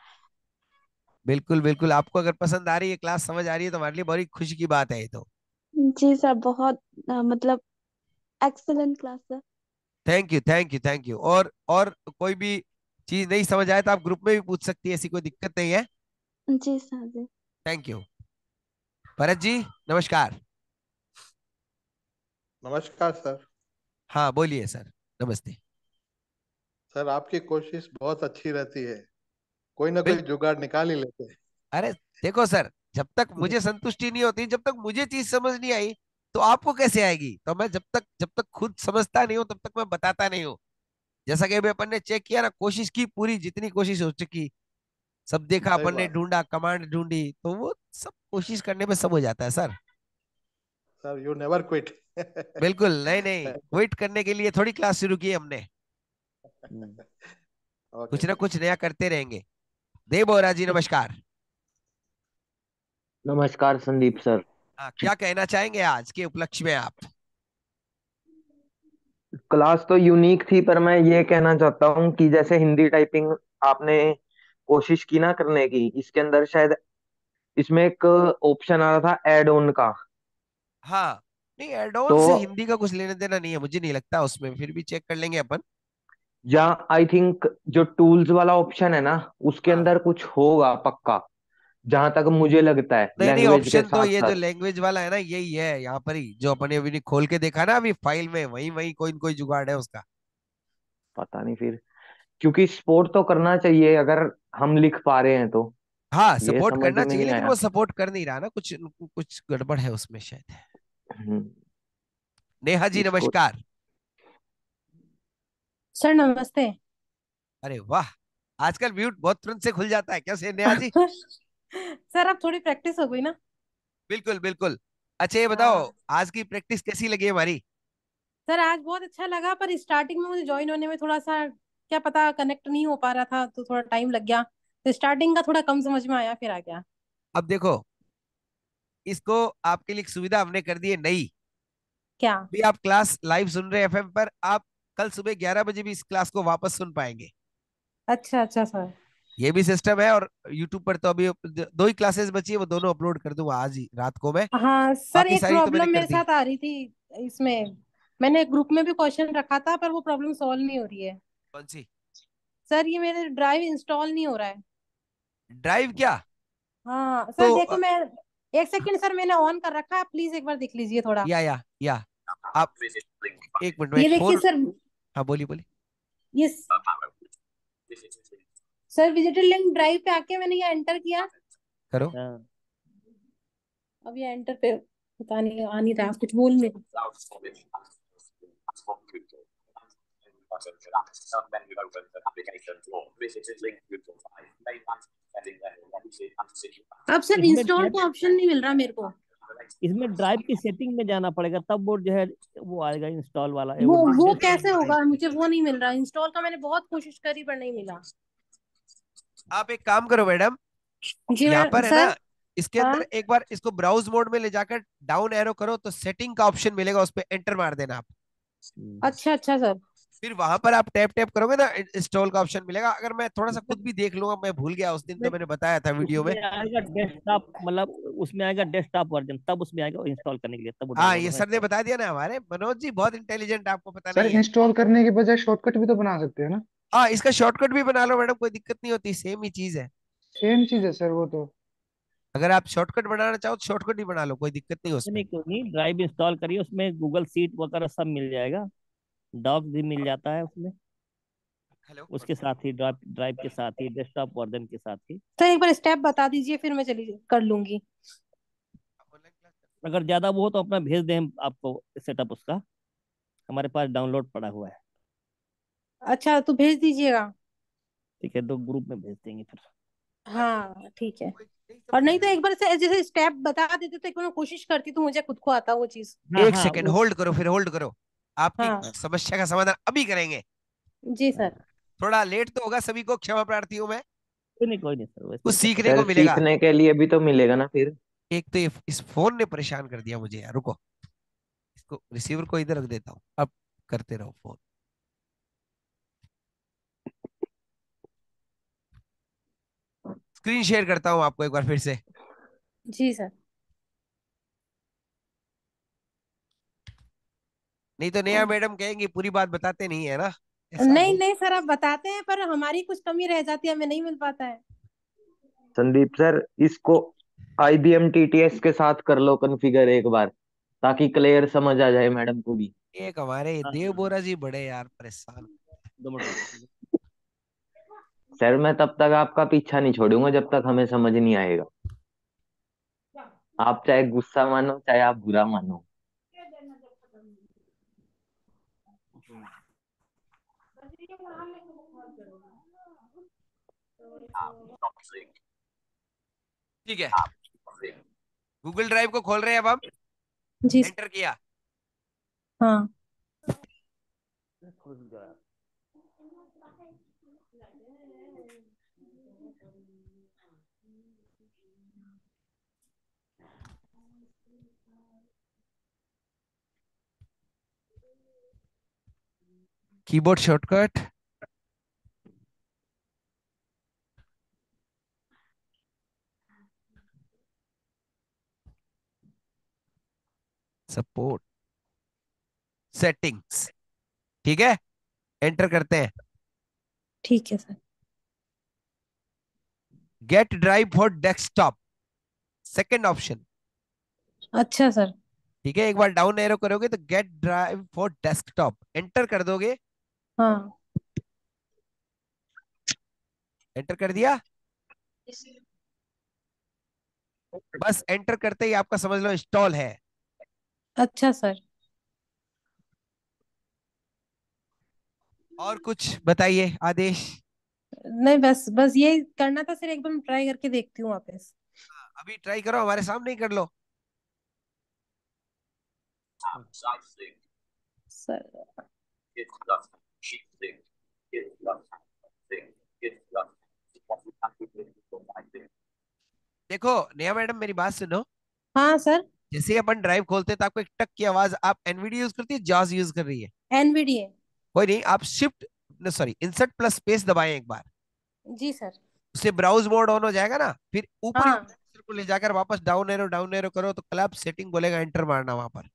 बिल्कुल बिल्कुल, आपको अगर पसंद आ रही है क्लास, समझ आ रही है, तो हमारे लिए बड़ी खुशी की बात है ये तो। जी सर, बहुत मतलब excellent class sir. Thank you thank you thank you. और कोई भी चीज नहीं समझ आए तो आप ग्रुप में भी पूछ सकती है, ऐसी कोई दिक्कत नहीं है। जी सर जी। Thank you. भरत जी नमस्कार। नमस्कार सर। हाँ बोलिए सर। नमस्ते। सर आपकी कोशिश बहुत अच्छी रहती है, कोई ना बिल कोई जुगाड़ निकाल ही लेते हैं। अरे देखो सर, जब तक मुझे संतुष्टि नहीं होती, जब तक मुझे चीज समझ नहीं आई, तो आपको कैसे आएगी? तो मैं जब तक खुद समझता नहीं हूँ तब तक मैं बताता नहीं हूँ। जैसा कि अभी अपन ने चेक किया ना, कोशिश की पूरी, जितनी कोशिश हो चुकी सब देखा, सही अपन ने बात। ढूंढा, कमांड ढूंढी, तो वो सब कोशिश करने में सब हो जाता है sir. Sir you never quit. बिल्कुल नहीं नहीं, वेट करने के लिए थोड़ी क्लास शुरू की है हमने। हम्म, ओके कुछ ना सर। कुछ नया करते रहेंगे। देव बोरा जी नमस्कार। नमस्कार संदीप सर। हाँ, क्या कहना चाहेंगे आज के उपलक्ष्य में आप? क्लास तो यूनिक थी, पर मैं ये कहना चाहता हूँ कि जैसे हिंदी टाइपिंग आपने कोशिश की ना करने की, इसके अंदर शायद इसमें एक ऑप्शन आ रहा था ऐड ऑन का। हाँ, नहीं एड ऑन तो से हिंदी का कुछ लेने देना नहीं है, मुझे नहीं लगता उसमें, फिर भी चेक कर लेंगे अपन। या आई थिंक जो टूल्स वाला ऑप्शन है ना, उसके हाँ अंदर कुछ होगा पक्का। जहां तक मुझे लगता है नहीं नहीं, लैंग्वेज के ऑप्शन तो साथ ये जो साथ। लैंग्वेज वाला है ना यही है यहाँ पर ही, जो अपने अभी खोल के देखा ना अभी फाइल में, वही वही कोई न कोई जुगाड़ है उसका। पता नहीं फिर, क्योंकि सपोर्ट तो करना चाहिए अगर हम लिख पा रहे हैं तो। हाँ ये सपोर्ट समझ करना में चाहिए, नहीं लेकिन आया। वो सपोर्ट कर नहीं रहा ना, कुछ कुछ गड़बड़ है उसमें शायद। हम्म, नेहा जी इसको। नमस्कार। सर नमस्ते। अरे वाह, आजकल म्यूट बहुत तुरंत से खुल जाता है, कैसे नेहा जी? सर अब थोड़ी प्रैक्टिस हो गई ना। बिल्कुल बिल्कुल। अच्छा ये बताओ, हाँ आज की प्रैक्टिस कैसी लगी हमारी? सर आज बहुत अच्छा लगा, पर स्टार्टिंग में मुझे ज्वाइन होने में थोड़ा सा क्या पता कनेक्ट नहीं हो पा रहा था, तो थोड़ा टाइम लग गया। तो स्टार्टिंग का थोड़ा कम समझ में आया, फिर आ गया। अब देखो, इसको आपके लिए एक सुविधा हमने कर दी है नई। क्या? भी आप क्लास लाइव सुन रहे हैं एफएम पर, आप कल सुबह 11 बजे भी इस क्लास को वापस सुन पाएंगे। अच्छा अच्छा सर। ये भी सिस्टम है। और यूट्यूब पर तो अभी दो ही क्लासेस बची है, वो दोनों अपलोड कर दूंगा आज ही रात को मैं। हाँ सर, बाकी एक सारी तो मैंने प्रॉब्लम कर मेरे दी। साथ आ रही थी इसमें। मैंने ग्रुप में भी क्वेश्चन रखा था, पर वो प्रॉब्लम सॉल्व नहीं हो रही है। कौन सी? सर ये मेरे ड्राइव इंस्टॉल नहीं हो रहा है। ड्राइव क्या? हाँ सर तो देखो मैं, एक सेकंड सर, मैंने ऑन कर रखा है, प्लीज एक बार देख लीजिए थोड़ा। या आप एक मिनट में ये एक देखिए फोन। सर। हाँ बोलिए बोलिए। ये सर विजिटर लिंक ड्राइव पे आके मैंने ये एंटर किया। करो। हाँ अब ये एंटर पे पता नहीं आ नहीं रहा, कुछ बोल नहीं। अब सर इसमें इंस्टॉल का ऑप्शन नहीं मिल रहा मेरे को। इसमें ड्राइव की सेटिंग में जाना पड़ेगा, तब वो जो है वो आएगा इंस्टॉल वाला, वो वो वो डेस्कटॉप कैसे ड्राइव। होगा, मुझे वो नहीं मिल रहा इंस्टॉल का, मैंने बहुत कोशिश करी पर नहीं मिला। आप एक काम करो मैडम, जी यहाँ मैं पर है ना, सर। इसके हाँ अंदर एक बार इसको ब्राउज मोड में ले जाकर डाउन एरो करो तो सेटिंग का ऑप्शन मिलेगा, उस पर एंटर मार देना आप। अच्छा अच्छा सर। फिर वहां पर आप टैप टैप करोगे ना, इंस्टॉल का ऑप्शन मिलेगा। अगर मैं थोड़ा सा खुद भी देख लूंगा, मैं भूल गया उस दिन, तो मैंने बताया था वीडियो में। उसमें आएगा डेस्कटॉप, मतलब उसमें आएगा डेस्कटॉप वर्जन, तब उसमें आएगा इंस्टॉल करने के लिए, तब वो हाँ डाउनलोड ये होगा सर ने इंस्टॉल। बता दिया ना, हमारे मनोज जी बहुत इंटेलिजेंट, आपको पता सर नहीं है। इंस्टॉल करने के बजाय शॉर्टकट भी तो बना सकते हैं ना। हाँ इसका शॉर्टकट भी बना लो मैडम, कोई दिक्कत नहीं होती, सेम ही चीज है। सेम चीज है सर वो तो। अगर आप शॉर्टकट बनाना चाहो तो शॉर्टकट ही बना लो, कोई दिक्कत नहीं उसमें। नहीं कोई नहीं, ड्राइव इंस्टॉल करिए, उसमें गूगल सीट वगैरह सब मिल जाएगा, डॉक्स भी मिल जाता है उसमें, हेलो। उसके साथ ही ड्राइव ड्राइव के साथ ही, डेस्कटॉप वर्जन के साथ ही। तो एक बार स्टेप बता दीजिए, फिर मैं चली कर लूंगी। Online class. अगर ज्यादा वो हो तो अपना भेज दें हम आपको सेटअप उसका, हमारे पास डाउनलोड पड़ा हुआ है। अच्छा तो भेज दीजिएगा। ठीक है, तो ग्रुप में भेज देंगे फिर। हाँ ठीक है। कोई नहीं और समझ नहीं रहे तो हो? एक बार से जैसे स्टेप बता देते तो एक बार मैं कोशिश करती तो मुझे खुद को आता वो चीज। हाँ एक हाँ सेकंड वो। होल्ड करो, फिर होल्ड करो। आपकी हाँ समस्या का समाधान अभी करेंगे। जी सर। थोड़ा लेट तो होगा, सभी को क्षमा प्रार्थी हूं मैं। कोई नहीं सर, वैसे कुछ ही कर सीखने सर को मिलेगा। सीखने के लिए भी तो मिलेगा ना फिर। एक तो ये इस फोन ने परेशान कर दिया मुझे यार, रुको, इसको रिसीवर को इधर रख देता हूँ, अब करते रहो फोन। स्क्रीन शेयर करता हूँ आपको एक बार फिर से। जी सर। नहीं तो नया मैडम कहेंगी पूरी बात बताते नहीं है ना, ऐसा नहीं नहीं। नहीं सर, आप बताते हैं पर हमारी कुछ कमी रह जाती है, हमें नहीं मिल पाता है। संदीप सर, इसको IBM TTS के साथ कर लो कॉन्फ़िगर एक बार, ताकि क्लियर समझ आ जाए मैडम को भी। एक हमारे हाँ देव बोरा जी बड़े यार परेशान। 2 मिनट रुको। सर मैं तब तक आपका पीछा नहीं छोड़ूंगा जब तक हमें समझ नहीं आएगा। आप चाहे गुस्सा मानो चाहे आप बुरा मानो। ठीक है, गूगल ड्राइव को खोल रहे हैं अब हम। जी सर। एंटर किया। हाँ कीबोर्ड शॉर्टकट सपोर्ट सेटिंग्स, ठीक है, एंटर करते हैं। ठीक है sir. Get drive for desktop, second option. अच्छा सर। ठीक है, एक बार डाउन एरो करोगे तो get drive for desktop enter कर दोगे। हाँ। एंटर कर दिया? बस एंटर करते ही आपका समझ लो इंस्टॉल है। अच्छा सर। और कुछ बताइए आदेश। नहीं, बस बस ये करना था सर, एक बार ट्राई करके देखती हूँ वापस। अभी ट्राई करो, हमारे सामने ही कर लो। सर देखो नेहा मैडम, मेरी बात सुनो। हाँ सर। जैसे ही अपन ड्राइव खोलते हैं तो आपको एक टक की आवाज, आप एनवीडी यूज करती है, जॉस यूज कर रही है? एनवीडीए। कोई नहीं, आप shift, sorry, insert plus space दबाएं एक बार। जी सर। उससे ब्राउज मोड ऑन हो जाएगा ना, फिर ऊपरी हाँ cursor को ले जाकर वापस डाउन एरो करो तो क्लैप सेटिंग बोलेगा, एंटर मारना वहां पर।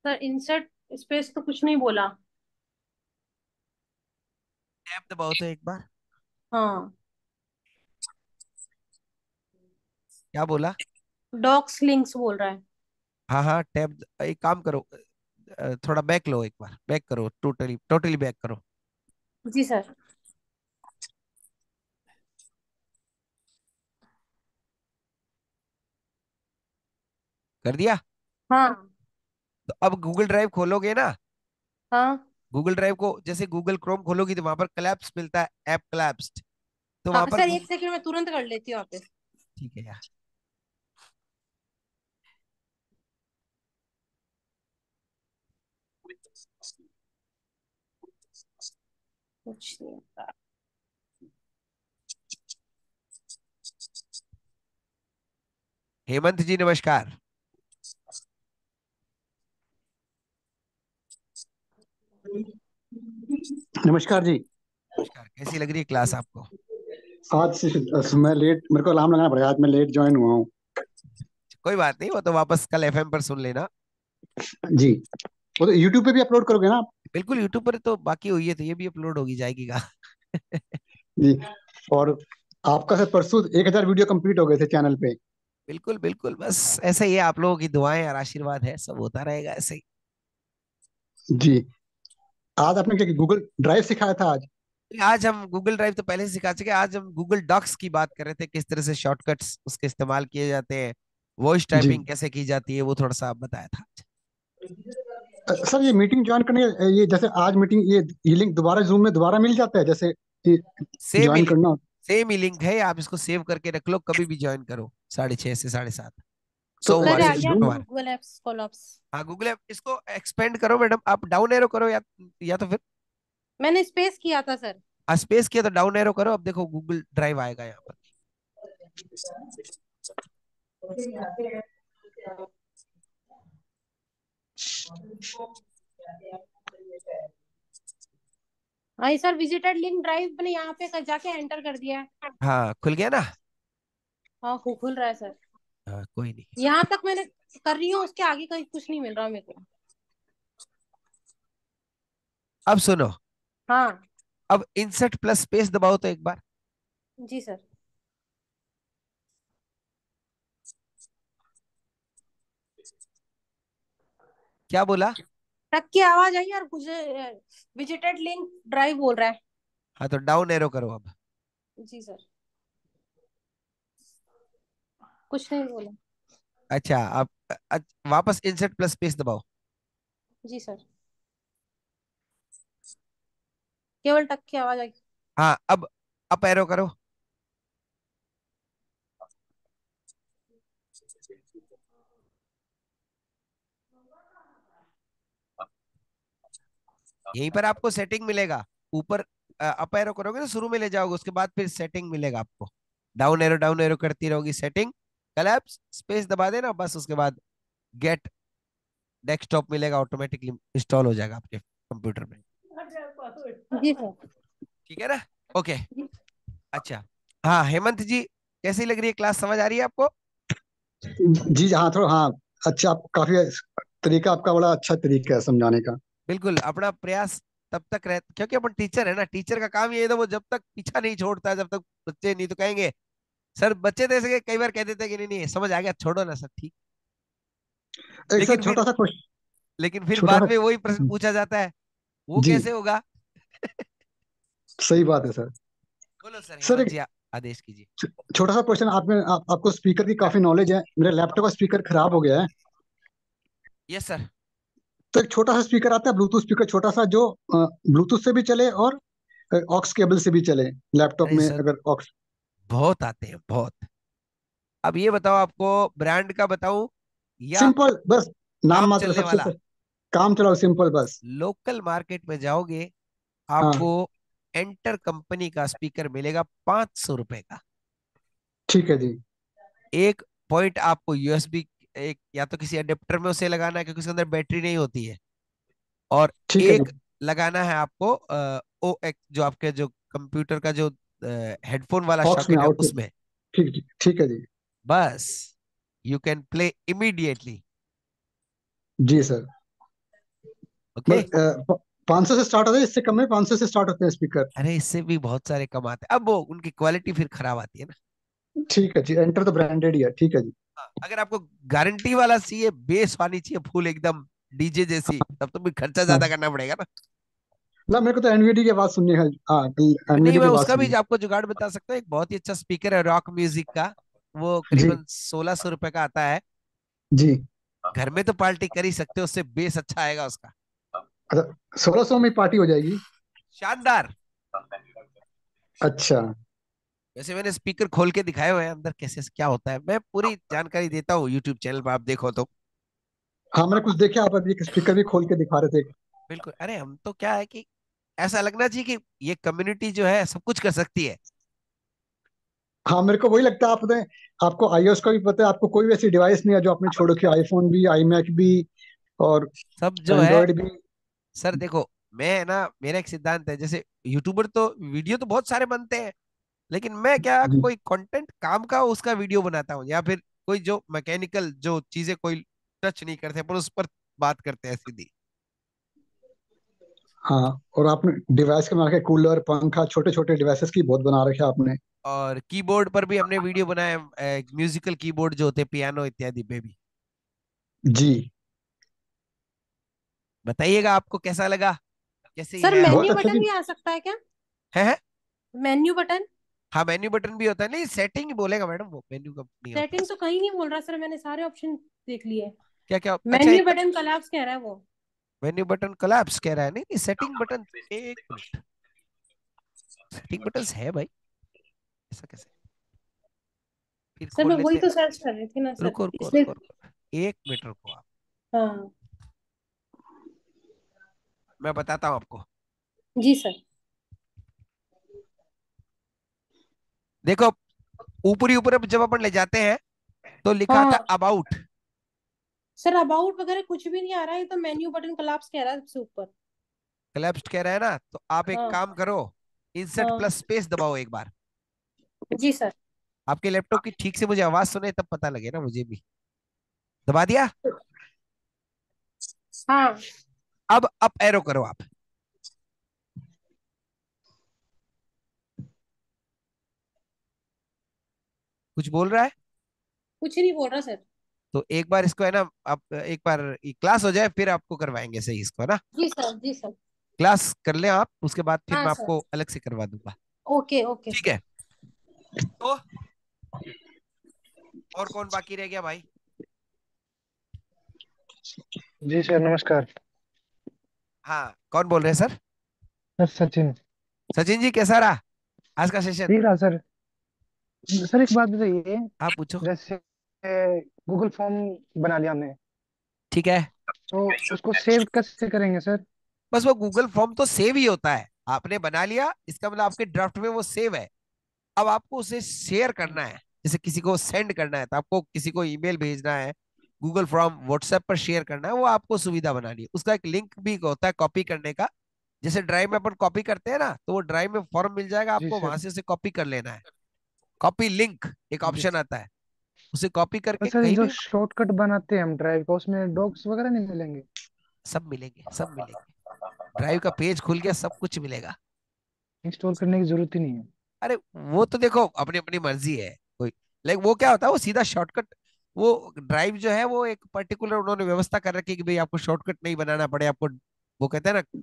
सर, इंसर्ट स्पेस तो कुछ नहीं बोला। टैब दबाओ तो एक बार। हाँ। क्या बोला? डॉक्स लिंक्स बोल रहा है। हाँ हाँ, टैब, एक काम करो, थोड़ा बैक लो, एक बार बैक करो, टोटली टोटली बैक करो। जी सर। कर दिया? हाँ। तो अब गूगल ड्राइव खोलोगे ना, हाँ। गूगल ड्राइव को जैसे गूगल क्रोम खोलोगी तो वहां पर क्लैप्स मिलता है, ऐप क्लैप्स्ड, तो हाँ वहां पर सर, एक सेकंड में तुरंत कर लेती हूँ वापस। ठीक है यार। कुछ नहीं होता। हेमंत जी नमस्कार। नमस्कार जी। नमस्कार, कैसी लग रही है क्लास आपको? मैं लेट, मेरे को अलार्म लगाना पड़ेगा, आज मैं लेट ज्वाइन हुआ हूँ। कोई बात नहीं, वो तो वापस कल एफएम पर सुन लेना। जी, वो तो यूट्यूब पे भी अपलोड करोगे ना आप? बिल्कुल, यूट्यूब पर तो बाकी हुई है तो ये भी अपलोड होगी जाएगी का। जी। और आपका सर परसों 1,000 वीडियो कंप्लीट हो गए थे चैनल पे। बिल्कुल बिल्कुल, बस ऐसा ही है, आप लोगों की दुआएं और आशीर्वाद है, सब होता रहेगा ऐसे ही। जी। आज आपने क्या गूगल ड्राइव सिखाया था आज? आज हम गूगल ड्राइव तो पहले से सिखा चुके हैं, आज हम गूगल डॉक्स की बात कर रहे थे, किस तरह से शॉर्टकट्स उसके इस्तेमाल किए जाते हैं, वॉइस जी। टाइपिंग कैसे की जाती है, वो थोड़ा सा आप बताया था। सर ये मीटिंग ज्वाइन करने, ये जैसे आज मीटिंग, ये लिंक दोबारा जूम में दोबारा मिल जाता है जैसे सेम ही ज्वाइन लिंक, करना हो? सेम ही लिंक है, आप इसको सेव करके रख लो, कभी भी ज्वाइन करो, 6:30 से 7:30, तो सोमवार सर, से आ गया जूम। शुक्रवार। Google apps collapse. हाँ, गूगल ऐप इसको एक्सपेंड करो मैडम, आप डाउन एरो करो या तो फिर मैंने स्पेस किया था सर। स्पेस किया तो डाउन एरो करो, अब देखो गूगल ड्राइव आएगा यहाँ पर। हाँ सर, विजिटेड लिंक ड्राइव मैंने यहाँ पे जाके एंटर कर दिया है। हाँ, खुल गया ना? हाँ, खुल रहा है सर। हाँ, कोई नहीं। यहाँ तक मैंने कर रही हूँ, उसके आगे कहीं कुछ नहीं मिल रहा मेरे को। अब सुनो, हाँ। अब इंसर्ट प्लस स्पेस दबाओ तो एक बार। जी सर। क्या बोला? टक की आवाज आई और मुझे विजिटेड लिंक ड्राइव बोल रहा है। हाँ, तो डाउन एरो करो अब। जी सर। कुछ नहीं बोला। अच्छा, आप वापस इंसर्ट प्लस स्पेस दबाओ। जी सर। केवल टक की आवाज आई। हाँ, अब अप एरो करो। यहीं पर आपको सेटिंग मिलेगा, ऊपर अप एरो करोगे तो शुरू में ले जाओगे, उसके बाद फिर सेटिंग मिलेगा आपको, डाउन एरो करती रहोगी, सेटिंग, कलैप्स, स्पेस दबा देना, बस उसके बाद गेट डेस्कटॉप मिलेगा, ऑटोमेटिकली इंस्टॉल हो जाएगा आपके कंप्यूटर में। जी सर। ठीक है ना? ओके। अच्छा, हाँ हेमंत जी, कैसी लग रही है क्लास, समझ आ रही है आपको? जी हाँ, थोड़ा हाँ। अच्छा, आप काफी तरीका, आपका बड़ा अच्छा तरीका है समझाने का। बिल्कुल, अपना प्रयास तब तक रह, क्योंकि अपन टीचर है ना, टीचर का काम ये है, तो वो जब तक पीछा नहीं छोड़ता है, जब तक बच्चे नहीं तो कहेंगे सर, बच्चे तो ऐसे कई बार कह देते हैं कि नहीं नहीं समझ आ गया, छोड़ो ना सर, ठीक। एक सर लेकिन फिर छोटा सा क्वेश्चन, लेकिन फिर छोटा बाद सा। में वही प्रश्न पूछा जाता है, वो जी, कैसे होगा? सही बात है सर। बोलो सर, सर हेमंत एक जी आदेश कीजिए। छोटा सा क्वेश्चन, आपको स्पीकर की काफी नॉलेज है, मेरे लैपटॉप का स्पीकर खराब हो गया है। Yes sir. तो एक छोटा सा स्पीकर आता है, ब्लूटूथ स्पीकर छोटा सा, जो ब्लूटूथ से भी चले और ऑक्स केबल से भी चले, लैपटॉप अरे में सर अगर ऑक्स। बहुत आते हैं बहुत। अब ये बताओ, आपको ब्रांड का बताऊं या सिंपल बस, नाम काम मात्र, चलने सबसे वाला? काम चलाओ, सिंपल बस। लोकल मार्केट में जाओगे, हाँ आपको एंटर कंपनी का स्पीकर मिलेगा 500 रुपए का। ठीक है जी। एक पॉइंट आपको यूएसबी, एक या तो किसी अडेप्टर में उसे लगाना है क्योंकि उसके अंदर बैटरी नहीं होती है, और ठीक है एक जी। लगाना है आपको ओ एक्स, जो आपके जो कंप्यूटर का जो हेडफोन वाला ऑक्स में सॉकेट है आउटपुट। उसमें। ठीक ठीक ठीक है जी। बस यू कैन प्ले इमीडिएटली। जी सर। ओके। बस 500 से स्टार्ट होता है, इससे कम में 500 से स्टार्ट होते हैं स्पीकर। अरे इससे भी बहुत सारे कम आते हैं, अब वो उनकी क्वालिटी फिर खराब आती है ना। ठीक है जी, एंटर तो ब्रांडेड ही है, ठीक है जी। हाँ, अगर आपको गारंटी वाला चाहिए, बेस वाली चाहिए फुल एकदम डीजे जैसी, तब तो भी खर्चा हाँ, ज्यादा करना पड़ेगा ना। ना मेरे को तो एनवीडी की आवाज सुननी है। हाँ, नहीं, एनवीडी मैं की आवाज उसका भी सुननी आपको जुगाड़ बता सकता हूँ। एक बहुत ही अच्छा स्पीकर है रॉक म्यूजिक का, वो है। जी करीबन 1600 रुपए का आता है। जी। घर में तो पार्टी कर ही सकते हो उससे, बेस अच्छा आएगा उसका। अच्छा, 1600 में पार्टी हो जाएगी? शानदार। अच्छा। वैसे मैंने स्पीकर खोल के दिखाए हुए हैं अंदर कैसे क्या होता है, मैं पूरी जानकारी देता हूँ यूट्यूब चैनल पर, आप देखो तो। हाँ मैंने कुछ देखा, आप अभी एक स्पीकर भी खोल के दिखा रहे थे। बिल्कुल, अरे हम तो क्या है कि ऐसा लगना चाहिए कि ये कम्युनिटी जो है सब कुछ कर सकती है। हाँ मेरे को वही लगता है, आपने, आपको आईओएस का भी पता है, आपको कोई वैसी डिवाइस नहीं है जो आपने छोड़ो, कि आईफोन भी, आईमैक भी, और सब जो है एंड्रॉयड भी। सर, देखो मैं ना, मेरा एक सिद्धांत है, जैसे यूट्यूबर तो वीडियो तो बहुत सारे बनते हैं, लेकिन मैं क्या जी। कोई कंटेंट काम का उसका वीडियो बनाता हूँ, या फिर कोई जो मैकेनिकल जो चीजें कोई टच नहीं करते पर उस पर बात करते हैं सीधी। हाँ, और आपने डिवाइस के मार्के कूलर, पंखा, छोटे छोटे डिवाइसेस की बहुत बना रखे आपने। और कीबोर्ड पर भी हमने वीडियो बनाए, म्यूजिकल कीबोर्ड जो होते हैं पियानो इत्यादि पे भी। जी। बताइएगा आपको कैसा लगा, कैसे ही सर है बहुत मेन्यू आपको? अच्छा बटन जी। भी आ सकता है क्या? है। Menu button. हाँ मेन्यू बटन भी होता है, नहीं सेटिंग बोलेगा मैडम, वो मेन्यू का नहीं होता। सेटिंग तो कहीं नहीं बोल रहा सर, मैंने सारे ऑप्शन देख लिए। क्या क्या, अच्छा मेन्यू एक बटन कोलैप्स कह रहा है वो। मेन्यू बटन कोलैप्स कह रहा है, नहीं नहीं सेटिंग बटन, एक मिनट, सेटिंग बटन है भाई, ऐसा कैसे? फिर सर खोल मैं वही लेते हैं। तो सर्च कर रही थी ना सर, रुको रुको इसलिए। रुको रुको, एक मिनट रुको आप, हाँ। मैं बताता हूँ आपको। जी सर। देखो, ऊपरी ऊपर जब अपन ले जाते हैं तो लिखा आता हाँ है अबाउट। सर, अबाउट वगैरह कुछ भी नहीं आ रहा है, ये तो मेन्यू बटन कोलैप्स कह रहा है सबसे ऊपर। कोलैप्स्ड कह रहा है ना, तो आप एक हाँ। काम करो, इंसर्ट हाँ। प्लस स्पेस दबाओ एक बार। जी सर। आपके लैपटॉप की ठीक से मुझे आवाज सुने तब पता लगे ना मुझे भी। दबा दिया। हाँ। अब अप एरो करो आप। कुछ बोल रहा है? कुछ नहीं बोल रहा सर। तो एक बार इसको है ना, आप एक बार क्लास हो जाए फिर आपको करवाएंगे सही इसको, है ना? जी सर। जी सर। क्लास कर लें आप, उसके बाद फिर हाँ मैं सर। आपको अलग से करवा दूंगा। ओके ओके ठीक सर। है। तो और कौन बाकी रह गया भाई? जी सर नमस्कार। हाँ कौन बोल रहे हैं सर? सर सचिन। सचिन जी कैसा रहा आज का सेशन? ठीक रहा सर। सर एक बात बताइए, आप पूछो। जैसे गूगल फॉर्म बना लिया हमने, ठीक है। तो उसको सेव कैसे करेंगे सर? बस वो गूगल फॉर्म तो सेव ही होता है, आपने बना लिया इसका मतलब आपके ड्राफ्ट में वो सेव है। अब आपको उसे शेयर करना है, जैसे किसी को सेंड करना है, तो आपको किसी को ईमेल भेजना है, गूगल फॉर्म व्हाट्सएप पर शेयर करना है, वो आपको सुविधा बनानी है। उसका एक लिंक भी होता है कॉपी करने का, जैसे ड्राइव में अपन कॉपी करते हैं ना, तो वो ड्राइव में फॉर्म मिल जाएगा जी आपको, वहां सर। से उसे कॉपी कर लेना है। कॉपी लिंक एक जी ऑप्शन आता है, उसे कॉपी और करके सर कहीं जो भी। शॉर्टकट बनाते हैं हम ड्राइव का, उसमें डॉक्स वगैरह नहीं मिलेंगे? सब मिलेंगे सब मिलेंगे। ड्राइव का पेज खुल गया, सब कुछ मिलेगा। इंस्टॉल करने की जरूरत ही नहीं है। अरे वो तो देखो अपनी अपनी मर्जी है कोई, लाइक वो क्या होता है, वो सीधा शॉर्टकट, वो ड्राइव जो है वो एक पर्टिकुलर उन्होंने व्यवस्था कर रखी है कि भाई आपको शॉर्टकट नहीं बनाना पड़े, आपको वो कहते हैं ना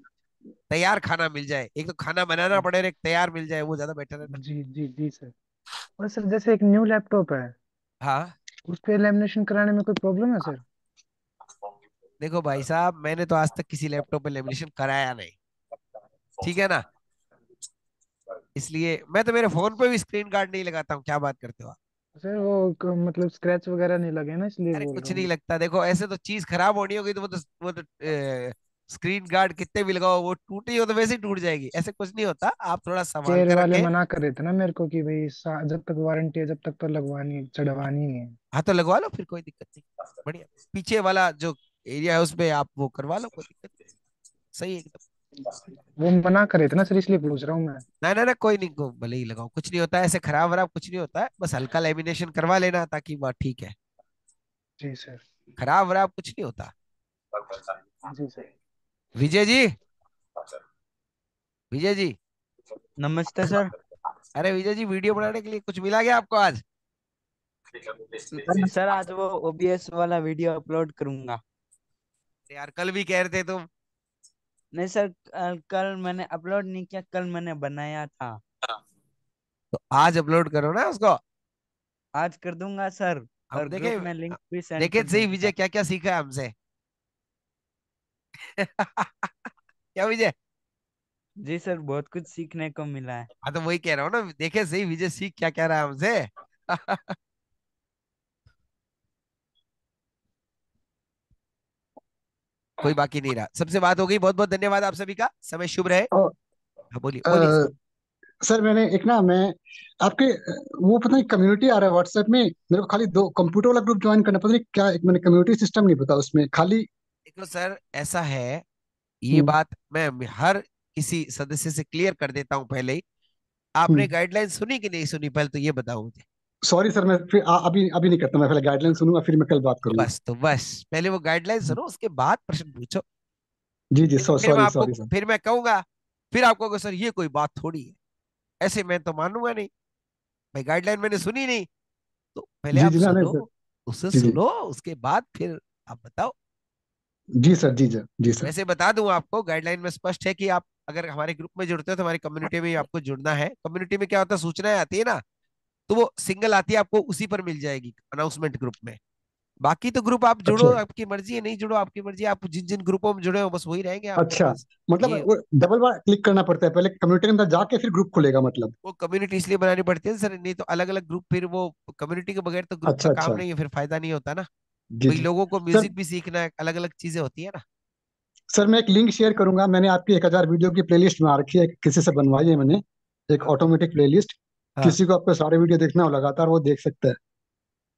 तैयार खाना मिल जाए, एक तो खाना बनाना पड़े और एक तैयार मिल जाए, वो ज्यादा बेटर है ना। जी जी जी सर। और सर जैसे एक न्यू लैपटॉप है, हाँ उस पे लेमिनेशन कराने में कोई प्रॉब्लम है सर? देखो भाई साहब, मैंने तो आज तक किसी लैपटॉप पे लेमिनेशन कराया नहीं, ठीक है ना, इसलिए मैं तो मेरे फोन पे भी स्क्रीन गार्ड नहीं लगाता हूँ, क्या बात करते हो आप। सर वो मतलब स्क्रैच वगैरह नहीं लगे ना, इसलिए अरे बोल कुछ रहा नहीं हूँ। लगता, देखो ऐसे तो चीज खराब होनी होगी तो वो तो स्क्रीन गार्ड कितने भी लगाओ, वो टूटी हो तो वैसे ही टूट जाएगी, ऐसे कुछ नहीं होता, आप थोड़ा संभाल चेयर कर वाले रखें। मना कर रहे थे ना मेरे को कि भाई जब तक वारंटी है जब तक तो लगवानी चढ़वानी ही है। हाँ तो लगवा लो फिर, कोई दिक्कत नहीं, बढ़िया। पीछे वाला जो एरिया है उसमें आप वो करवा लो, कोई दिक्कत नहीं, सही है एकदम। वो मना कर रहे थे ना सर, इसलिए पूछ रहा हूँ मैं। ना ना ना, कोई नहीं, को भले ही लगाओ, कुछ नहीं होता है, ऐसे खराब वराब कुछ नहीं होता है, बस हल्का लेमिनेशन करवा लेना ताकि बात ठीक है, जी सर। खराब वराब कुछ नहीं होता। जी सर। विजय जी, विजय जी, नमस्ते सर। अरे विजय जी, वीडियो बनाने के लिए कुछ मिला गया आपको आज? सर आज वो ओबीएस वाला वीडियो अपलोड करूंगा। यार कल भी कह रहे थे तुम। नहीं सर, कल मैंने अपलोड नहीं किया, कल मैंने बनाया था। तो आज अपलोड करो ना उसको। आज कर दूंगा सर, हम और देखे, ग्रुप में लिंक भी सेंड देखे कर सही दूंगा। विजय क्या क्या सीखा है हमसे। क्या विजय? जी सर, बहुत कुछ सीखने को मिला है। हाँ तो वही कह रहा हूँ ना, देखे सही विजय सीख क्या कह रहा है हमसे। कोई बाकी नहीं रहा, सबसे बात हो गई, बहुत बहुत धन्यवाद आप सभी का, समय शुभ रहे। और हाँ बोलिए बोलिए सर। अ, सर मैंने एक ना मैं आपके वो पता नहीं कम्युनिटी आ रहा है व्हाट्सएप में, मेरे को खाली दो कंप्यूटर वाला ग्रुप ज्वाइन करना, पता नहीं क्या एक मैंने कम्युनिटी सिस्टम नहीं पता उसमें खाली। देखो सर ऐसा है, ये हम्म, बात मैं हर किसी सदस्य से क्लियर कर देता हूँ पहले ही। आपने हम्म। गाइडलाइन सुनी कि नहीं सुनी, पहले तो ये बताओ मुझे। सॉरी सर, मैं फिर अभी अभी नहीं करता, मैं पहले गाइडलाइन सुनूंगा फिर मैं कल बात करूंगा। तो बस पहले वो गाइडलाइन सुनो, उसके बाद प्रश्न पूछो। जी जी, नहीं तो फिर मैं सॉरी आपको, सॉरी सर। फिर मैं कहूंगा, फिर आपको कहोगे, सर ये कोई बात थोड़ी है, ऐसे मैं तो मानूंगा नहीं, भाई गाइडलाइन मैंने सुनी नहीं। तो पहले जी आप जी, ना नहीं सुनो, सर। उसे जी जी सुनो, उसके बाद फिर आप बताओ। जी सर, जी सर, जी सर। वैसे बता दूं आपको, गाइडलाइन में स्पष्ट है कि आप अगर हमारे ग्रुप में जुड़ते हो तो हमारी कम्युनिटी में आपको जुड़ना है। कम्युनिटी में क्या होता है, सूचनाएं आती है ना, तो वो सिंगल आती है, आपको उसी पर मिल जाएगी अनाउंसमेंट ग्रुप में। बाकी तो ग्रुप आप जुड़ो, अच्छा आपकी मर्जी है, नहीं जुड़ो आपकी मर्जी है, आप जिन जिन ग्रुपों में जुड़े हो बस वही रहेंगे आपके अच्छा, पास। मतलब ये वो डबल बार क्लिक करना पड़ता है, पहले कम्युनिटी के अंदर जाके फिर ग्रुप खुलेगा मतलब? वो कम्युनिटी इसलिए बनानी पड़ती है सर, नहीं तो अलग अलग ग्रुप, फिर वो कम्युनिटी के बगैर तो ग्रुप का अच्छा काम अच्छा। नहीं है, फिर फायदा नहीं होता ना। जी भाई जी लोगों को सर। म्यूजिक भी सीखना है, अलग अलग चीजें होती है ना। सर मैं एक लिंक शेयर करूंगा, मैंने आपकी 1000 वीडियो की प्लेलिस्ट बना रखी है, किसी से बनवाई है मैंने, एक हाँ ऑटोमेटिक प्लेलिस्ट। हाँ। किसी को आपको सारे वीडियो देखना हो लगातार वो देख सकता है।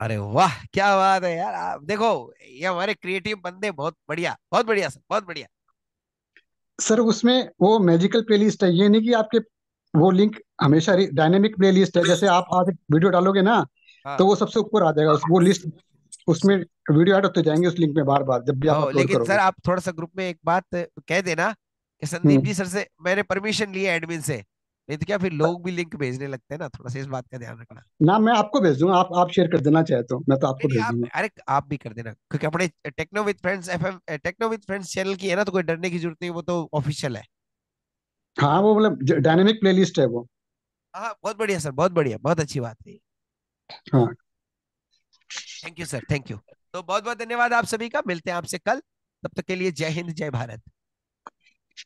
अरे वाह क्या बात है यार, आप देखो, ये हमारे क्रिएटिव बंदे बहुत बढ़िया, बहुत बढ़िया सर, बहुत बढ़िया। सर उसमें वो मैजिकल प्लेलिस्ट है, ये नहीं कि आपके वो लिंक हमेशा डायनेमिक प्लेलिस्ट है, जैसे आप आज वीडियो डालोगे ना हाँ तो वो सबसे ऊपर आ जाएगा वो लिस्ट, उसमें वीडियो ऐड होते जाएंगे उस लिंक में बार बार जब भी आप हो, अपलोड लेकिन सर करोगे। आप थोड़ा सा ग्रुप में एक बात कह देना कि संदीप हम्म। जी सर से मैंने परमिशन ली है एडमिन से, नहीं तो क्या फिर लोग भी लिंक भेजने लगते हैं ना, थोड़ा सा इस बात का ध्यान रखना। ना मैं आपको भेज दूंगा, आप शेयर कर देना चाहे तो, मैं तो नहीं आपको नहीं भेज आप, दूंगा। अरे आप भी कर देना, क्योंकि अपने techno with friends FM, techno with friends channel की है ना, तो कोई डरने की जरूरत नहीं, वो तो ऑफिशियल है। हाँ वो मतलब डायनेमिक प्लेलिस्ट है वो। हाँ बहुत बढ़िया सर, बहुत बढ़िया, बहुत अच्छी बात है। हाँ। Thank you sir, thank you. तो बहुत बहुत धन्यवाद आप सभी का, मिलते हैं आपसे कल, तब तक के लिए जय हिंद जय भारत।